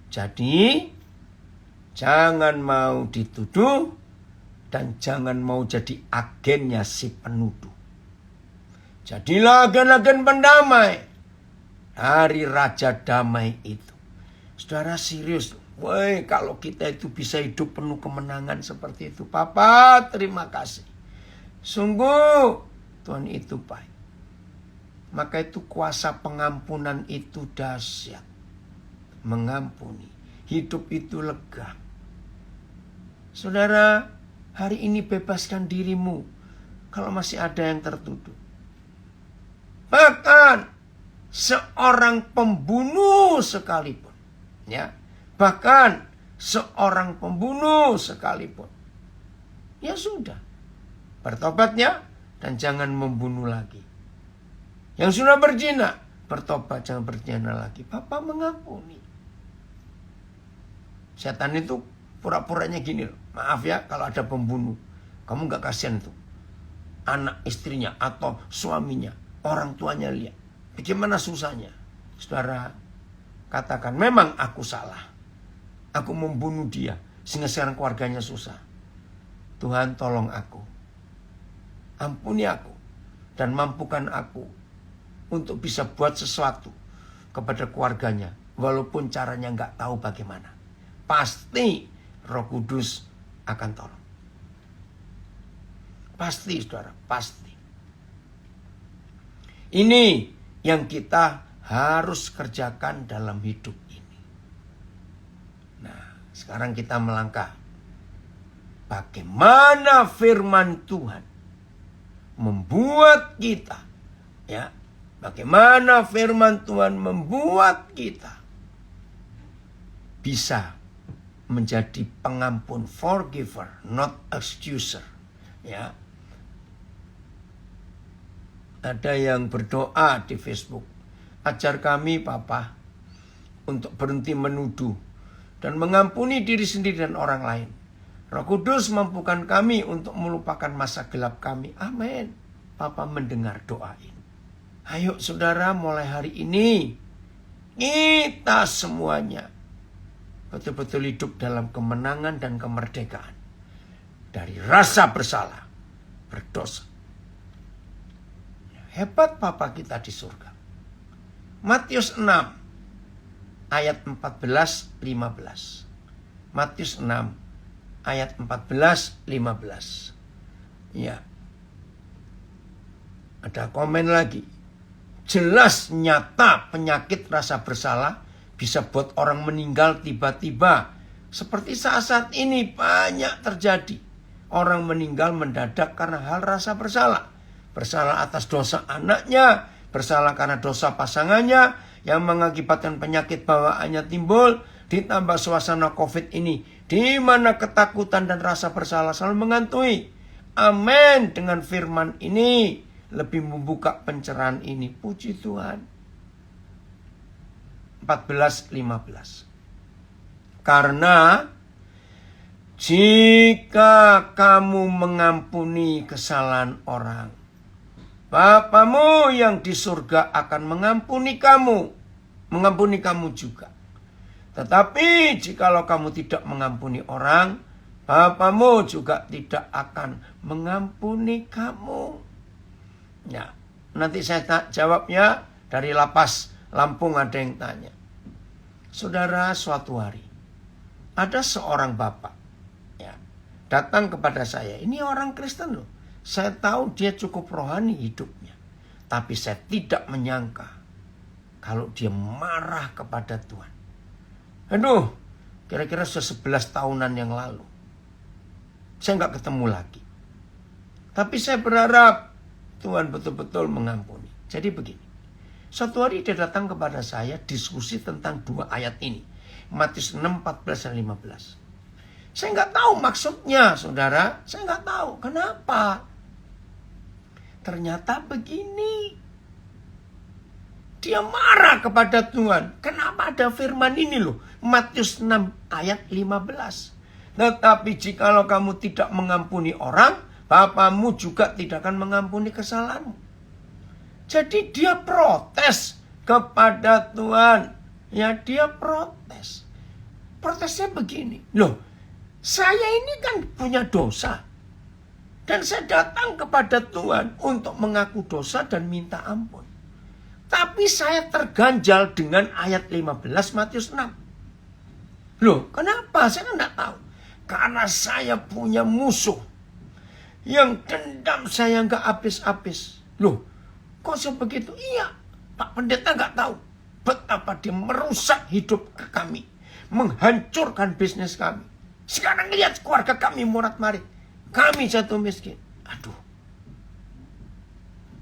Jadi, jangan mau dituduh dan jangan mau jadi agennya si penuduh. Jadilah agen-agen pendamai dari Raja Damai itu. Saudara serius, woi, kalau kita itu bisa hidup penuh kemenangan seperti itu. Papa, terima kasih. Sungguh, Tuhan itu baik. Maka itu kuasa pengampunan itu dahsyat. Mengampuni. Hidup itu lega. Saudara, hari ini bebaskan dirimu. Kalau masih ada yang tertuduh. Bahkan seorang pembunuh sekalipun. Ya. Bahkan seorang pembunuh sekalipun. Ya sudah. Bertobatnya dan jangan membunuh lagi. Yang sudah berzina, bertobat, jangan berzina lagi. Bapak mengampuni. Setan itu pura-puranya gini loh. Maaf ya kalau ada pembunuh. Kamu gak kasihan tuh. Anak istrinya atau suaminya. Orang tuanya lihat. Bagaimana susahnya. Saudara, katakan memang aku salah. Aku membunuh dia. Sehingga sekarang keluarganya susah. Tuhan tolong aku. Ampuni aku. Dan mampukan aku. Untuk bisa buat sesuatu kepada keluarganya. Walaupun caranya nggak tahu bagaimana. Pasti Roh Kudus akan tolong. Pasti saudara, pasti. Ini yang kita harus kerjakan dalam hidup ini. Nah, sekarang kita melangkah. Bagaimana firman Tuhan membuat kita, ya, bagaimana firman Tuhan membuat kita bisa menjadi pengampun, forgiver, not accuser. Ya. Ada yang berdoa di Facebook, ajar kami Papa untuk berhenti menuduh dan mengampuni diri sendiri dan orang lain. Roh Kudus mampukan kami untuk melupakan masa gelap kami. Amin. Papa mendengar doa ini. Ayo saudara, mulai hari ini kita semuanya betul-betul hidup dalam kemenangan dan kemerdekaan dari rasa bersalah, berdosa. Hebat Papa kita di surga. Matius 6 ayat 14-15. Matius 6 ayat 14-15. Ya. Ada komen lagi. Jelas nyata penyakit rasa bersalah bisa buat orang meninggal tiba-tiba. Seperti saat-saat ini banyak terjadi. Orang meninggal mendadak karena hal rasa bersalah. Bersalah atas dosa anaknya, bersalah karena dosa pasangannya, yang mengakibatkan penyakit bawaannya timbul. Ditambah suasana COVID ini, di mana ketakutan dan rasa bersalah selalu menghantui. Amin. Dengan firman ini lebih membuka pencerahan ini. Puji Tuhan. 14-15. Karena jika kamu mengampuni kesalahan orang, Bapamu yang di surga akan mengampuni kamu juga. Tetapi jikalau kamu tidak mengampuni orang, Bapamu juga tidak akan mengampuni kamu. Ya, nanti saya jawabnya dari Lapas Lampung. Ada yang tanya, saudara, suatu hari ada seorang bapak ya, datang kepada saya. Ini orang Kristen loh. Saya tahu dia cukup rohani hidupnya, tapi saya tidak menyangka kalau dia marah kepada Tuhan. Aduh, kira-kira sudah 11 tahunan yang lalu. Saya nggak ketemu lagi. Tapi saya berharap Tuhan betul-betul mengampuni. Jadi begini. Suatu hari dia datang kepada saya diskusi tentang 2 ayat ini. Matius 6, 14 dan 15. Saya nggak tahu maksudnya, saudara. Saya nggak tahu. Kenapa? Ternyata begini. Dia marah kepada Tuhan. Kenapa ada firman ini loh? Matius 6 ayat 15. Tetapi jikalau kamu tidak mengampuni orang, Bapamu juga tidak akan mengampuni kesalahanmu. Jadi dia protes kepada Tuhan. Ya, dia protes. Protesnya begini. Loh, saya ini kan punya dosa. Dan saya datang kepada Tuhan untuk mengaku dosa dan minta ampun. Tapi saya terganjal dengan ayat 15 Matius 6. Loh, kenapa? Saya tidak tahu. Karena saya punya musuh yang dendam saya nggak habis-habis. Loh, kok sebegitu? Iya, Pak Pendeta nggak tahu betapa dia merusak hidup kami, menghancurkan bisnis kami. Sekarang lihat keluarga kami morat-marit, kami jatuh miskin. Aduh,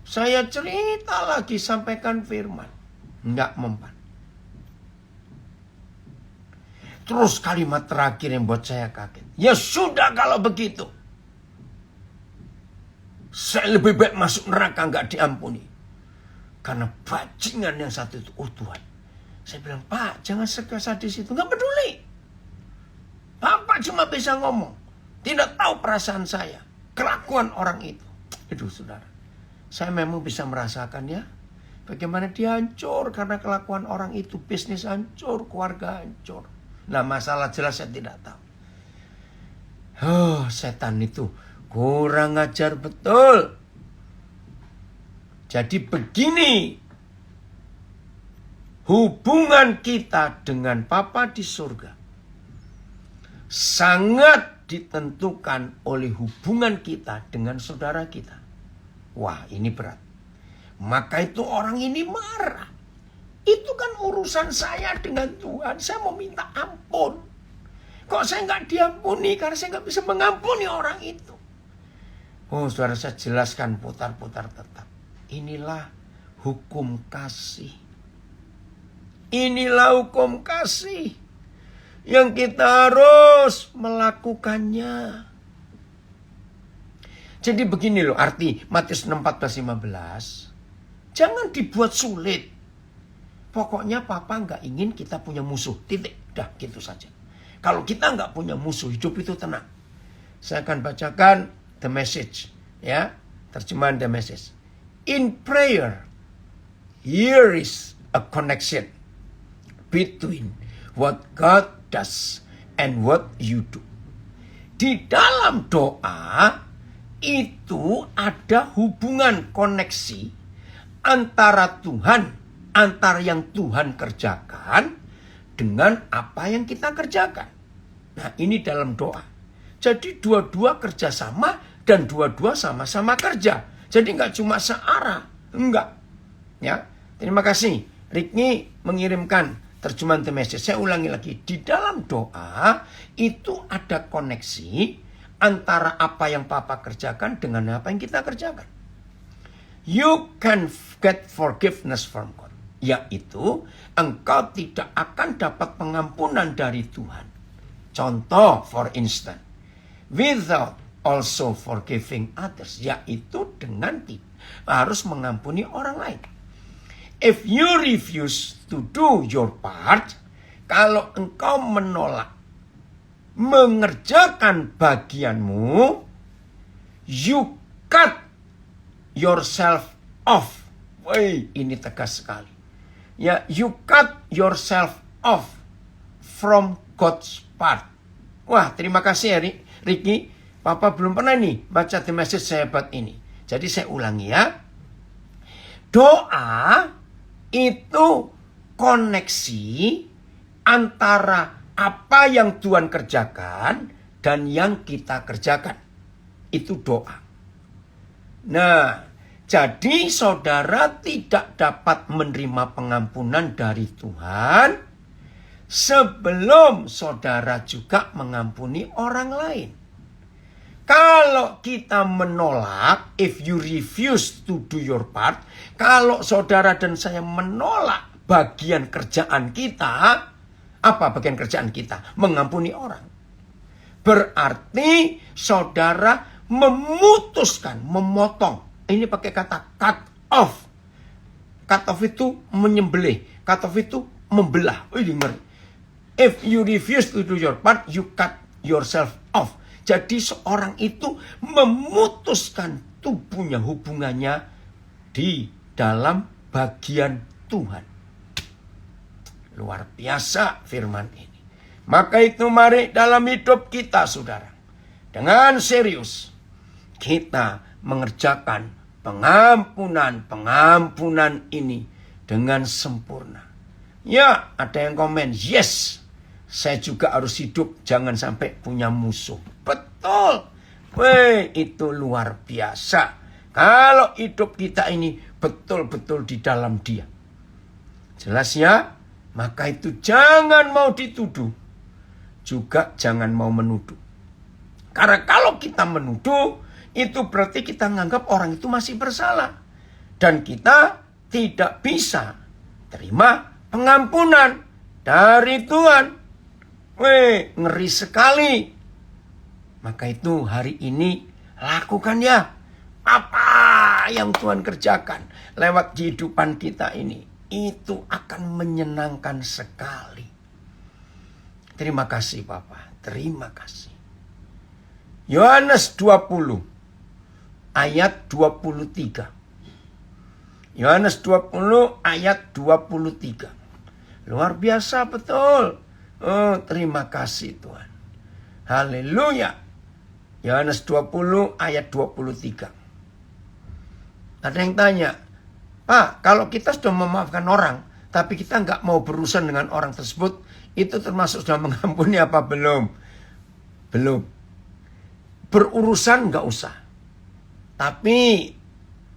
saya cerita lagi, sampaikan firman, nggak mempan. Terus kalimat terakhir yang buat saya kaget. Ya sudah kalau begitu, saya lebih baik masuk neraka nggak diampuni. Karena bajingan yang satu itu. Oh Tuhan. Saya bilang, Pak, jangan sadis itu. Nggak peduli. Bapak cuma bisa ngomong. Tidak tahu perasaan saya. Kelakuan orang itu. Aduh saudara. Saya memang bisa merasakan ya. Bagaimana dia hancur karena kelakuan orang itu. Bisnis hancur, keluarga hancur. Nah masalah jelas saya tidak tahu. Setan itu kurang ajar betul. Jadi begini. Hubungan kita dengan Bapa di surga sangat ditentukan oleh hubungan kita dengan saudara kita. Wah, ini berat. Maka itu orang ini marah. Itu kan urusan saya dengan Tuhan. Saya mau minta ampun. Kok saya nggak diampuni? Karena saya nggak bisa mengampuni orang itu. Oh, saudara, saya jelaskan putar-putar tetap. Inilah hukum kasih. Inilah hukum kasih yang kita harus melakukannya. Jadi begini loh arti Matius 6, 14, 15. Jangan dibuat sulit. Pokoknya Papa nggak ingin kita punya musuh. Titik. Dah gitu saja. Kalau kita nggak punya musuh, hidup itu tenang. Saya akan bacakan The Message, ya, terjemahan The Message. In prayer, here is a connection between what God does and what you do. Di dalam doa itu ada hubungan koneksi antara Tuhan, antara yang Tuhan kerjakan dengan apa yang kita kerjakan. Nah, ini dalam doa. Jadi dua-dua kerjasama dan dua-dua sama-sama kerja. Jadi nggak cuma searah, enggak. Ya, terima kasih. Ricky mengirimkan terjemahan The Message. Saya ulangi lagi. Di dalam doa itu ada koneksi antara apa yang Papa kerjakan dengan apa yang kita kerjakan. You can get forgiveness from God. Yaitu engkau tidak akan dapat pengampunan dari Tuhan. Contoh, for instance, without also forgiving others. Yaitu dengan harus mengampuni orang lain. If you refuse to do your part, kalau engkau menolak mengerjakan bagianmu, you cut yourself off. Wih, ini tegas sekali. Ya, you cut yourself off from God's part. Wah, terima kasih ya Ricky. Papa belum pernah nih baca The Message sehebat ini. Jadi saya ulangi ya. Doa itu koneksi antara apa yang Tuhan kerjakan dan yang kita kerjakan. Itu doa. Nah, jadi saudara tidak dapat menerima pengampunan dari Tuhan sebelum saudara juga mengampuni orang lain. Kalau kita menolak, if you refuse to do your part, kalau saudara dan saya menolak bagian kerjaan kita, apa bagian kerjaan kita? Mengampuni orang. Berarti saudara memutuskan, memotong. Ini pakai kata cut off. Cut off itu menyembelih. Cut off itu membelah. If you refuse to do your part, you cut yourself off. Jadi seorang itu memutuskan tubuhnya, hubungannya di dalam bagian Tuhan. Luar biasa firman ini. Maka itu mari dalam hidup kita, saudara, dengan serius kita mengerjakan pengampunan ini dengan sempurna. Ya, ada yang komen, yes, saya juga harus hidup, jangan sampai punya musuh. Betul. Weh, itu luar biasa. Kalau hidup kita ini betul-betul di dalam Dia. Jelas ya? Maka itu jangan mau dituduh. Juga jangan mau menuduh. Karena kalau kita menuduh, itu berarti kita menganggap orang itu masih bersalah. Dan kita tidak bisa terima pengampunan dari Tuhan. Weh, ngeri sekali. Maka itu hari ini lakukan ya. Apa yang Tuhan kerjakan lewat kehidupan kita ini. Itu akan menyenangkan sekali. Terima kasih Bapak. Terima kasih. Yohanes 20 ayat 23. Yohanes 20 ayat 23. Luar biasa betul. Oh, terima kasih Tuhan. Haleluya. Yohanes 20 ayat 23. Ada yang tanya, Pak, kalau kita sudah memaafkan orang, tapi kita nggak mau berurusan dengan orang tersebut, itu termasuk sudah mengampuni apa belum? Belum. Berurusan nggak usah. Tapi,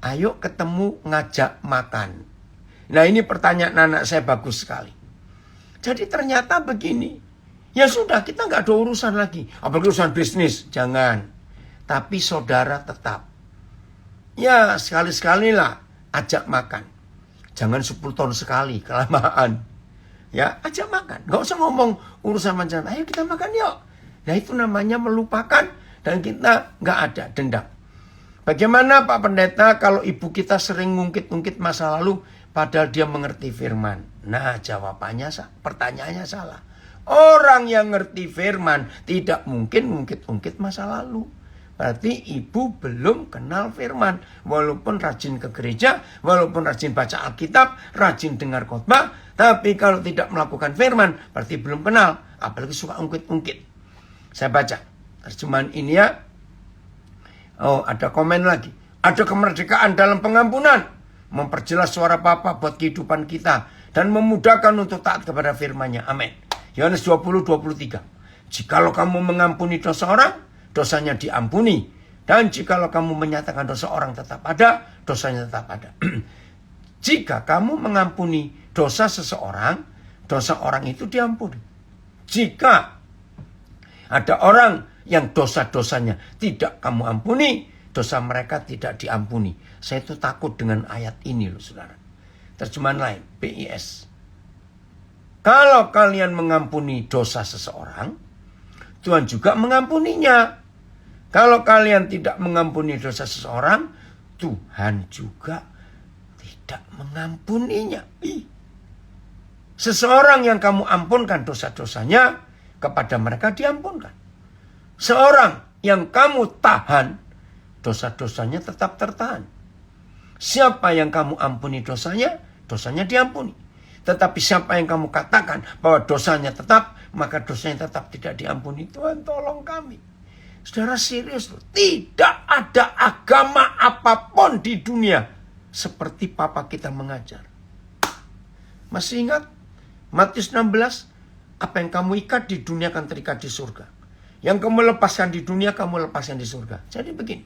ayo ketemu ngajak makan. Nah, ini pertanyaan anak saya bagus sekali. Jadi ternyata begini. Ya sudah, kita nggak ada urusan lagi. Apalagi urusan bisnis, jangan. Tapi saudara tetap. Ya, sekali-sekali lah ajak makan. Jangan 10 tahun sekali, kelamaan. Ya, ajak makan. Nggak usah ngomong urusan macam, ayo kita makan yuk. Nah, itu namanya melupakan dan kita nggak ada dendam. Bagaimana Pak Pendeta kalau ibu kita sering ngungkit-ngungkit masa lalu padahal dia mengerti firman? Nah, jawabannya, pertanyaannya salah. Orang yang ngerti firman tidak mungkin ungkit-ungkit masa lalu. Berarti ibu belum kenal firman. Walaupun rajin ke gereja, walaupun rajin baca Alkitab, rajin dengar khotbah, tapi kalau tidak melakukan firman, berarti belum kenal. Apalagi suka ungkit-ungkit. Saya baca terjemahan ini ya. Oh, ada komen lagi. Ada kemerdekaan dalam pengampunan. Memperjelas suara Bapa buat kehidupan kita. Dan memudahkan untuk taat kepada firman-Nya. Amin. Yohanes 20:23. Jikalau kamu mengampuni dosa orang, dosanya diampuni. Dan jikalau kamu menyatakan dosa orang tetap ada, dosanya tetap ada. Jika kamu mengampuni dosa seseorang, dosa orang itu diampuni. Jika ada orang yang dosa-dosanya tidak kamu ampuni, dosa mereka tidak diampuni. Saya itu takut dengan ayat ini loh saudara. Terjemahan lain, BIS. Kalau kalian mengampuni dosa seseorang, Tuhan juga mengampuninya. Kalau kalian tidak mengampuni dosa seseorang, Tuhan juga tidak mengampuninya. Seseorang yang kamu ampunkan dosa-dosanya, kepada mereka diampunkan. Seorang yang kamu tahan, dosa-dosanya tetap tertahan. Siapa yang kamu ampuni dosanya, dosanya diampuni. Tetapi siapa yang kamu katakan bahwa dosanya tetap, maka dosanya tetap tidak diampuni. Tuhan tolong kami. Saudara serius loh. Tidak ada agama apapun di dunia seperti Papa kita mengajar. Masih ingat? Matius 16. Apa yang kamu ikat di dunia akan terikat di surga. Yang kamu lepaskan di dunia, kamu lepaskan di surga. Jadi begini.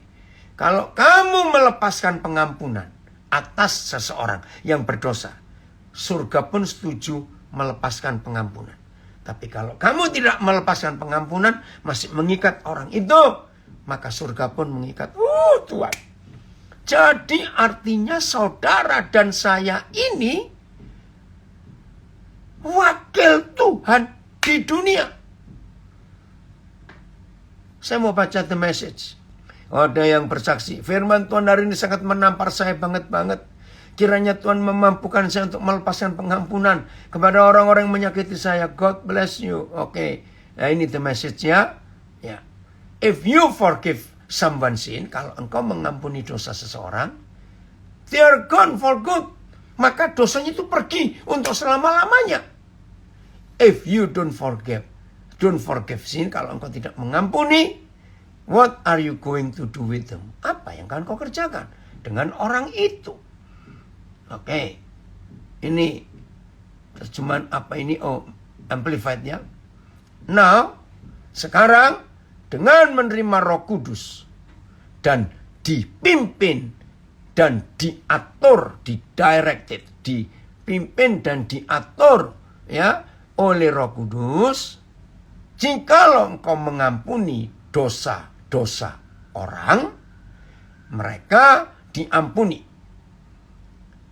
Kalau kamu melepaskan pengampunan atas seseorang yang berdosa, surga pun setuju melepaskan pengampunan. Tapi kalau kamu tidak melepaskan pengampunan, masih mengikat orang itu, maka surga pun mengikat. Tuhan. Jadi artinya saudara dan saya ini wakil Tuhan di dunia. Saya mau baca The Message. Ada yang bersaksi, firman Tuhan hari ini sangat menampar saya banget. Kiranya Tuhan memampukan saya untuk melepaskan pengampunan kepada orang-orang yang menyakiti saya. God bless you. Oke. Nah ini The Message ya. If you forgive someone sin, kalau engkau mengampuni dosa seseorang, they are gone for good. Maka dosanya itu pergi untuk selama-lamanya. If you don't forgive sin, kalau engkau tidak mengampuni, what are you going to do with them? Apa yang akan kau kerjakan dengan orang itu? Oke. Ini terjemahan apa ini? Oh, amplified ya. Now, sekarang dengan menerima Roh Kudus dan dipimpin dan diatur, dipimpin dan diatur ya oleh Roh Kudus, jikalau engkau mengampuni dosa-dosa orang, mereka diampuni.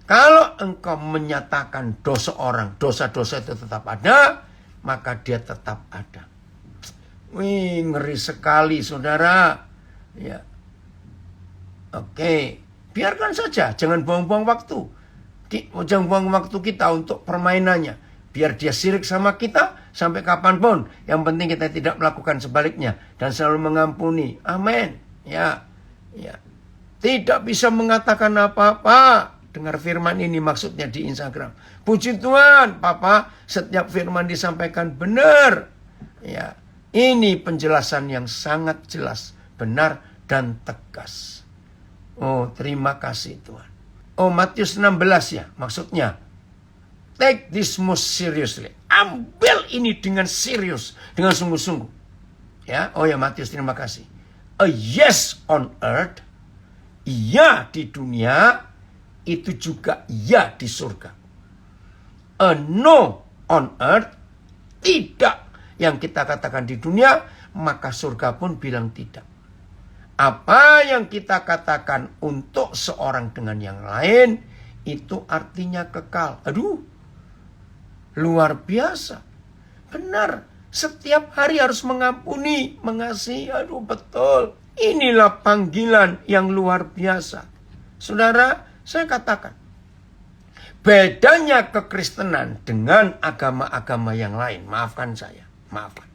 Kalau engkau menyatakan dosa orang, dosa-dosa itu tetap ada, maka dia tetap ada. Wih, ngeri sekali saudara. Ya. Oke, biarkan saja, jangan buang-buang waktu. Jangan buang waktu kita untuk permainannya. Biar dia sirik sama kita sampai kapanpun. Yang penting kita tidak melakukan sebaliknya dan selalu mengampuni. Amin. Ya. Tidak bisa mengatakan apa-apa. Dengar firman ini maksudnya di Instagram. Puji Tuhan, Papa, setiap firman disampaikan benar. Ya. Ini penjelasan yang sangat jelas, benar dan tegas. Oh, terima kasih Tuhan. Oh, Matius 16 ya, maksudnya. Take this most seriously. Ambil ini dengan serius, dengan sungguh-sungguh. Ya, oh ya Matius, terima kasih. A yes on earth, iya di dunia, itu juga iya di surga. A no on earth, tidak yang kita katakan di dunia, maka surga pun bilang tidak. Apa yang kita katakan untuk seorang dengan yang lain, itu artinya kekal. Aduh, luar biasa. Benar, setiap hari harus mengampuni, mengasihi. Aduh, betul. Inilah panggilan yang luar biasa. Saudara, saya katakan, Bedanya kekristenan dengan agama-agama yang lain, maafkan saya, maafkan.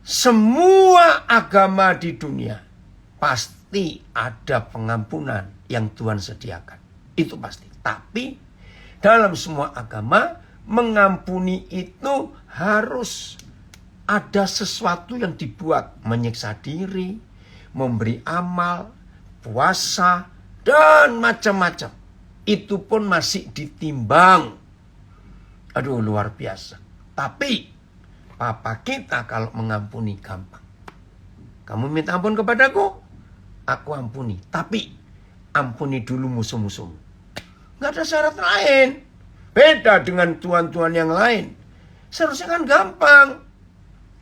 Semua agama di dunia pasti ada pengampunan yang Tuhan sediakan. Itu pasti. Tapi dalam semua agama, mengampuni itu harus ada sesuatu yang dibuat. Menyiksa diri, memberi amal, puasa, dan macam-macam. Itu pun masih ditimbang. Aduh, luar biasa. Tapi Papa kita kalau mengampuni gampang. Kamu minta ampun kepadaku, aku ampuni. Tapi ampuni dulu musuh-musuhmu. Nggak ada syarat lain. Beda dengan tuan-tuan yang lain. Seharusnya kan gampang.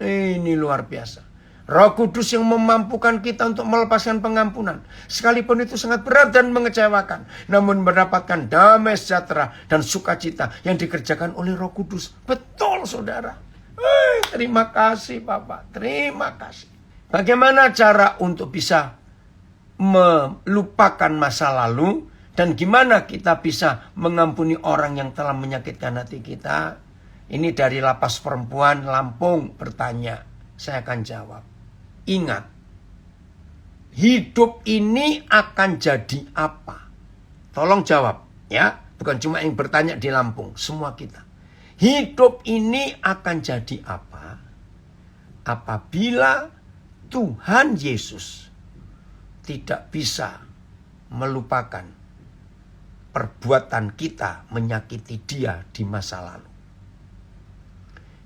Ini luar biasa. Roh Kudus yang memampukan kita untuk melepaskan pengampunan. Sekalipun itu sangat berat dan mengecewakan. Namun mendapatkan damai sejahtera dan sukacita yang dikerjakan oleh Roh Kudus. Betul saudara. Terima kasih Bapak. Terima kasih. Bagaimana cara untuk bisa melupakan masa lalu. Dan gimana kita bisa mengampuni orang yang telah menyakitkan hati kita. Ini dari Lapas Perempuan Lampung bertanya. Saya akan jawab. Ingat, hidup ini akan jadi apa? Tolong jawab, ya. Bukan cuma yang bertanya di Lampung, semua kita. Hidup ini akan jadi apa? Apabila Tuhan Yesus tidak bisa melupakan perbuatan kita menyakiti Dia di masa lalu.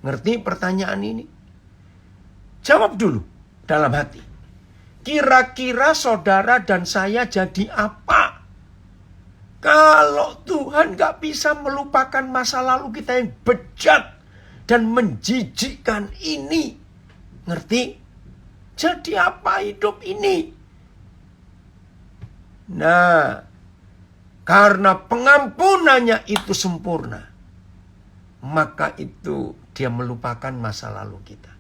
Ngerti pertanyaan ini? Jawab dulu. Dalam hati. Kira-kira saudara dan saya jadi apa? Kalau Tuhan gak bisa melupakan masa lalu kita yang bejat dan menjijikkan ini. Ngerti? Jadi apa hidup ini? Nah, karena pengampunannya itu sempurna, maka itu dia melupakan masa lalu kita.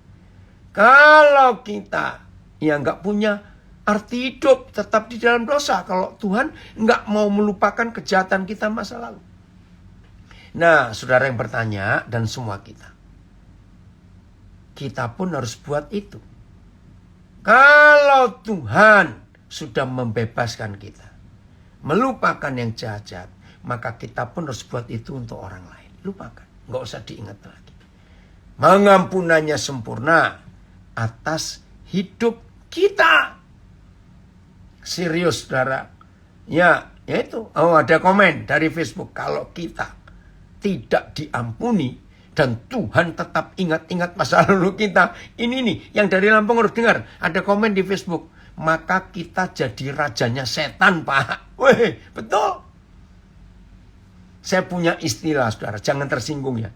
Kalau kita yang nggak punya arti hidup, tetap di dalam dosa. Kalau Tuhan nggak mau melupakan kejahatan kita masa lalu. Nah, saudara yang bertanya dan semua kita pun harus buat itu. Kalau Tuhan sudah membebaskan kita, melupakan yang jahat-jahat, maka kita pun harus buat itu untuk orang lain. Lupakan, nggak usah diingat lagi. Mengampunannya sempurna atas hidup kita. Serius saudara. Ya itu. Oh, ada komen dari Facebook. Kalau kita tidak diampuni dan Tuhan tetap ingat-ingat masa lalu kita. Ini nih yang dari Lampung harus dengar. Ada komen di Facebook. Maka kita jadi rajanya setan, Pak. Weh, betul. Saya punya istilah saudara. Jangan tersinggung ya.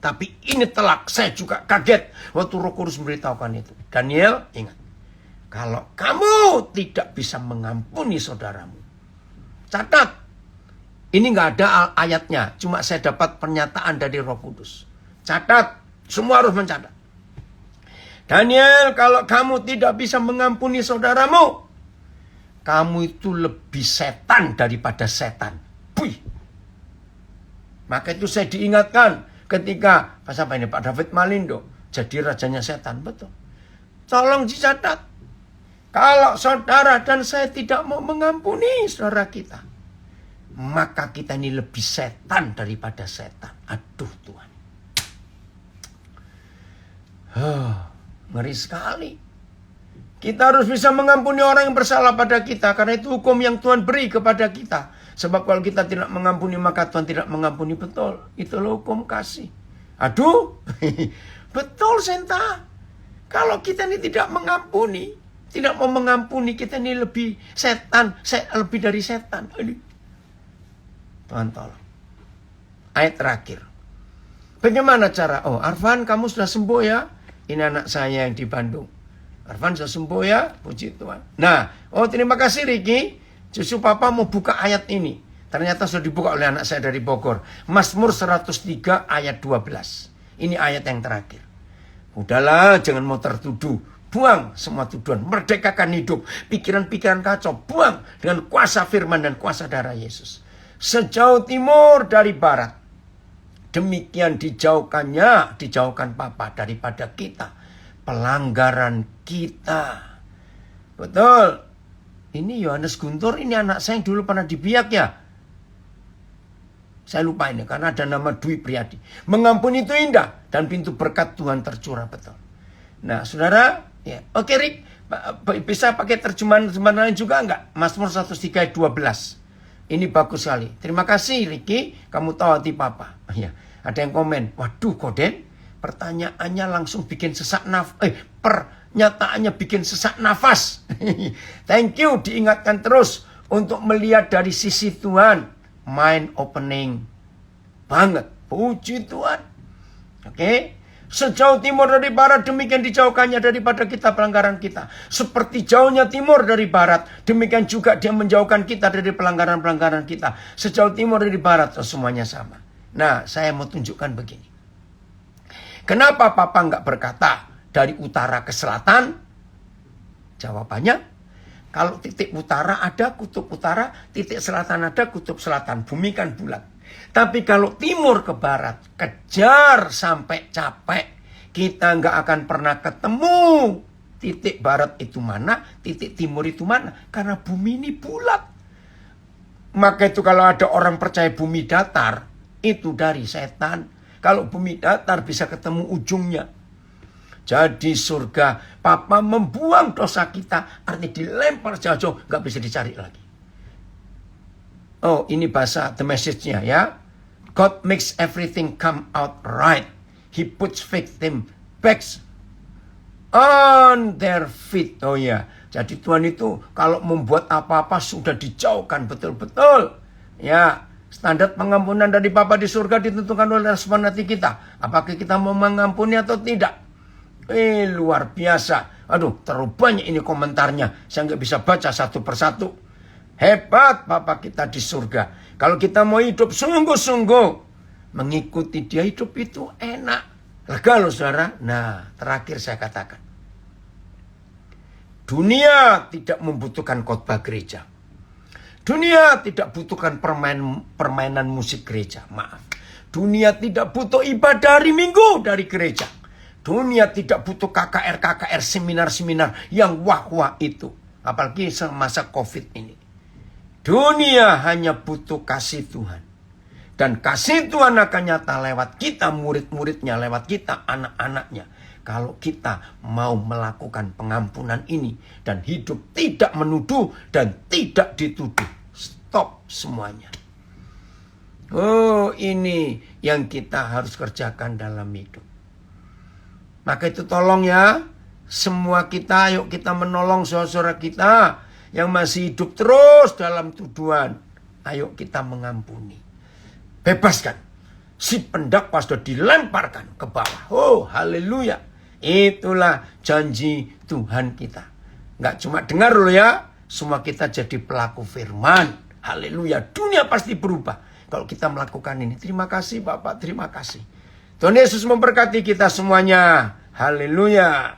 Tapi ini telak, saya juga kaget waktu Roh Kudus memberitahukan itu. Daniel, ingat. Kalau kamu tidak bisa mengampuni saudaramu. Catat. Ini nggak ada ayatnya. Cuma saya dapat pernyataan dari Roh Kudus. Catat. Semua harus mencatat. Daniel, kalau kamu tidak bisa mengampuni saudaramu. Kamu itu lebih setan daripada setan. Puih. Maka itu saya diingatkan. Ketika Pak David Malindo jadi rajanya setan, betul. Tolong dicatat. Kalau saudara dan saya tidak mau mengampuni saudara kita, maka kita ini lebih setan daripada setan. Aduh Tuhan. Ngeri sekali. Kita harus bisa mengampuni orang yang bersalah pada kita. Karena itu hukum yang Tuhan beri kepada kita. Sebab kalau kita tidak mengampuni, maka Tuhan tidak mengampuni. Betul. Itulah hukum kasih. Aduh. Betul Senta. Kalau kita ini tidak mengampuni, tidak mau mengampuni, kita ini lebih setan. Lebih dari setan. Tuhan tolong. Ayat terakhir. Bagaimana cara? Oh, Arfan, kamu sudah sembuh ya? Ini anak saya yang di Bandung. Arfan sudah sembuh ya? Puji Tuhan. Nah, oh terima kasih Riki. Justru Papa mau buka ayat ini. Ternyata sudah dibuka oleh anak saya dari Bogor. Mazmur 103 ayat 12. Ini ayat yang terakhir. Udahlah, jangan mau tertuduh. Buang semua tuduhan. Merdekakan hidup. Pikiran-pikiran kacau. Buang dengan kuasa firman dan kuasa darah Yesus. sejauh timur dari barat. Demikian dijauhkan Bapa daripada kita, pelanggaran kita. Betul. Ini Yohanes Guntur, ini anak saya yang dulu pernah dibiak ya. Saya lupa ini karena ada nama Dwi Priadi. Mengampuni itu indah dan pintu berkat Tuhan tercurah, betul. Nah, saudara, ya, oke Rick, bisa pakai terjemahan lain juga enggak? Mazmur 103 ayat 12. Ini bagus sekali. Terima kasih Ricky, kamu tahu hati Papa. Ya, ada yang komen, waduh Koden, pertanyaannya langsung bikin sesak pernyataannya bikin sesak nafas. Thank you, diingatkan terus untuk melihat dari sisi Tuhan. Mind opening banget. Puji Tuhan. Oke. Sejauh timur dari barat, demikian dijauhkannya daripada kita pelanggaran kita. Seperti jauhnya timur dari barat, demikian juga dia menjauhkan kita dari pelanggaran-pelanggaran kita. Sejauh timur dari barat, semuanya sama. Nah, saya mau tunjukkan begini. Kenapa Papa nggak berkata dari utara ke selatan? Jawabannya, kalau titik utara ada kutub utara, titik selatan ada kutub selatan. Bumi kan bulat. Tapi kalau timur ke barat, kejar sampai capek. Kita nggak akan pernah ketemu titik barat itu mana, titik timur itu mana. Karena bumi ini bulat. Maka itu kalau ada orang percaya bumi datar, itu dari setan. Kalau bumi datar bisa ketemu ujungnya. Jadi surga, Papa membuang dosa kita, artinya dilempar jauh-jauh, nggak bisa dicari lagi. Oh, ini bahasa The Message-nya ya. God makes everything come out right. He puts victim back on their feet. Oh ya, jadi Tuhan itu kalau membuat apa-apa sudah dijauhkan betul-betul. Ya, standar pengampunan dari Bapa di surga ditentukan oleh respon hati kita. Apakah kita mau mengampuni atau tidak? Luar biasa. Aduh, terlalu banyak ini komentarnya. Saya nggak bisa baca satu persatu. Hebat Bapa kita di surga. Kalau kita mau hidup sungguh-sungguh, mengikuti dia, hidup itu enak. Lega loh saudara. Nah, terakhir saya katakan. Dunia tidak membutuhkan khotbah gereja. Dunia tidak butuhkan permainan musik gereja. Maaf. Dunia tidak butuh ibadah hari Minggu dari gereja. Dunia tidak butuh KKR, seminar-seminar yang wah-wah itu. Apalagi semasa COVID ini. Dunia hanya butuh kasih Tuhan. Dan kasih Tuhan akan nyata lewat kita, murid-muridnya, lewat kita, anak-anaknya. Kalau kita mau melakukan pengampunan ini dan hidup tidak menuduh dan tidak dituduh. Stop semuanya. Oh, ini yang kita harus kerjakan dalam hidup. Maka itu tolong ya, semua kita, yuk kita menolong saudara kita yang masih hidup terus dalam tuduhan. Ayo kita mengampuni. Bebaskan. Si pendakwa sudah dilemparkan ke bawah. Oh, haleluya. Itulah janji Tuhan kita. Nggak cuma dengar loh ya. Semua kita jadi pelaku firman. Haleluya. Dunia pasti berubah kalau kita melakukan ini. Terima kasih Bapak, terima kasih. Tuhan Yesus memberkati kita semuanya. Haleluya.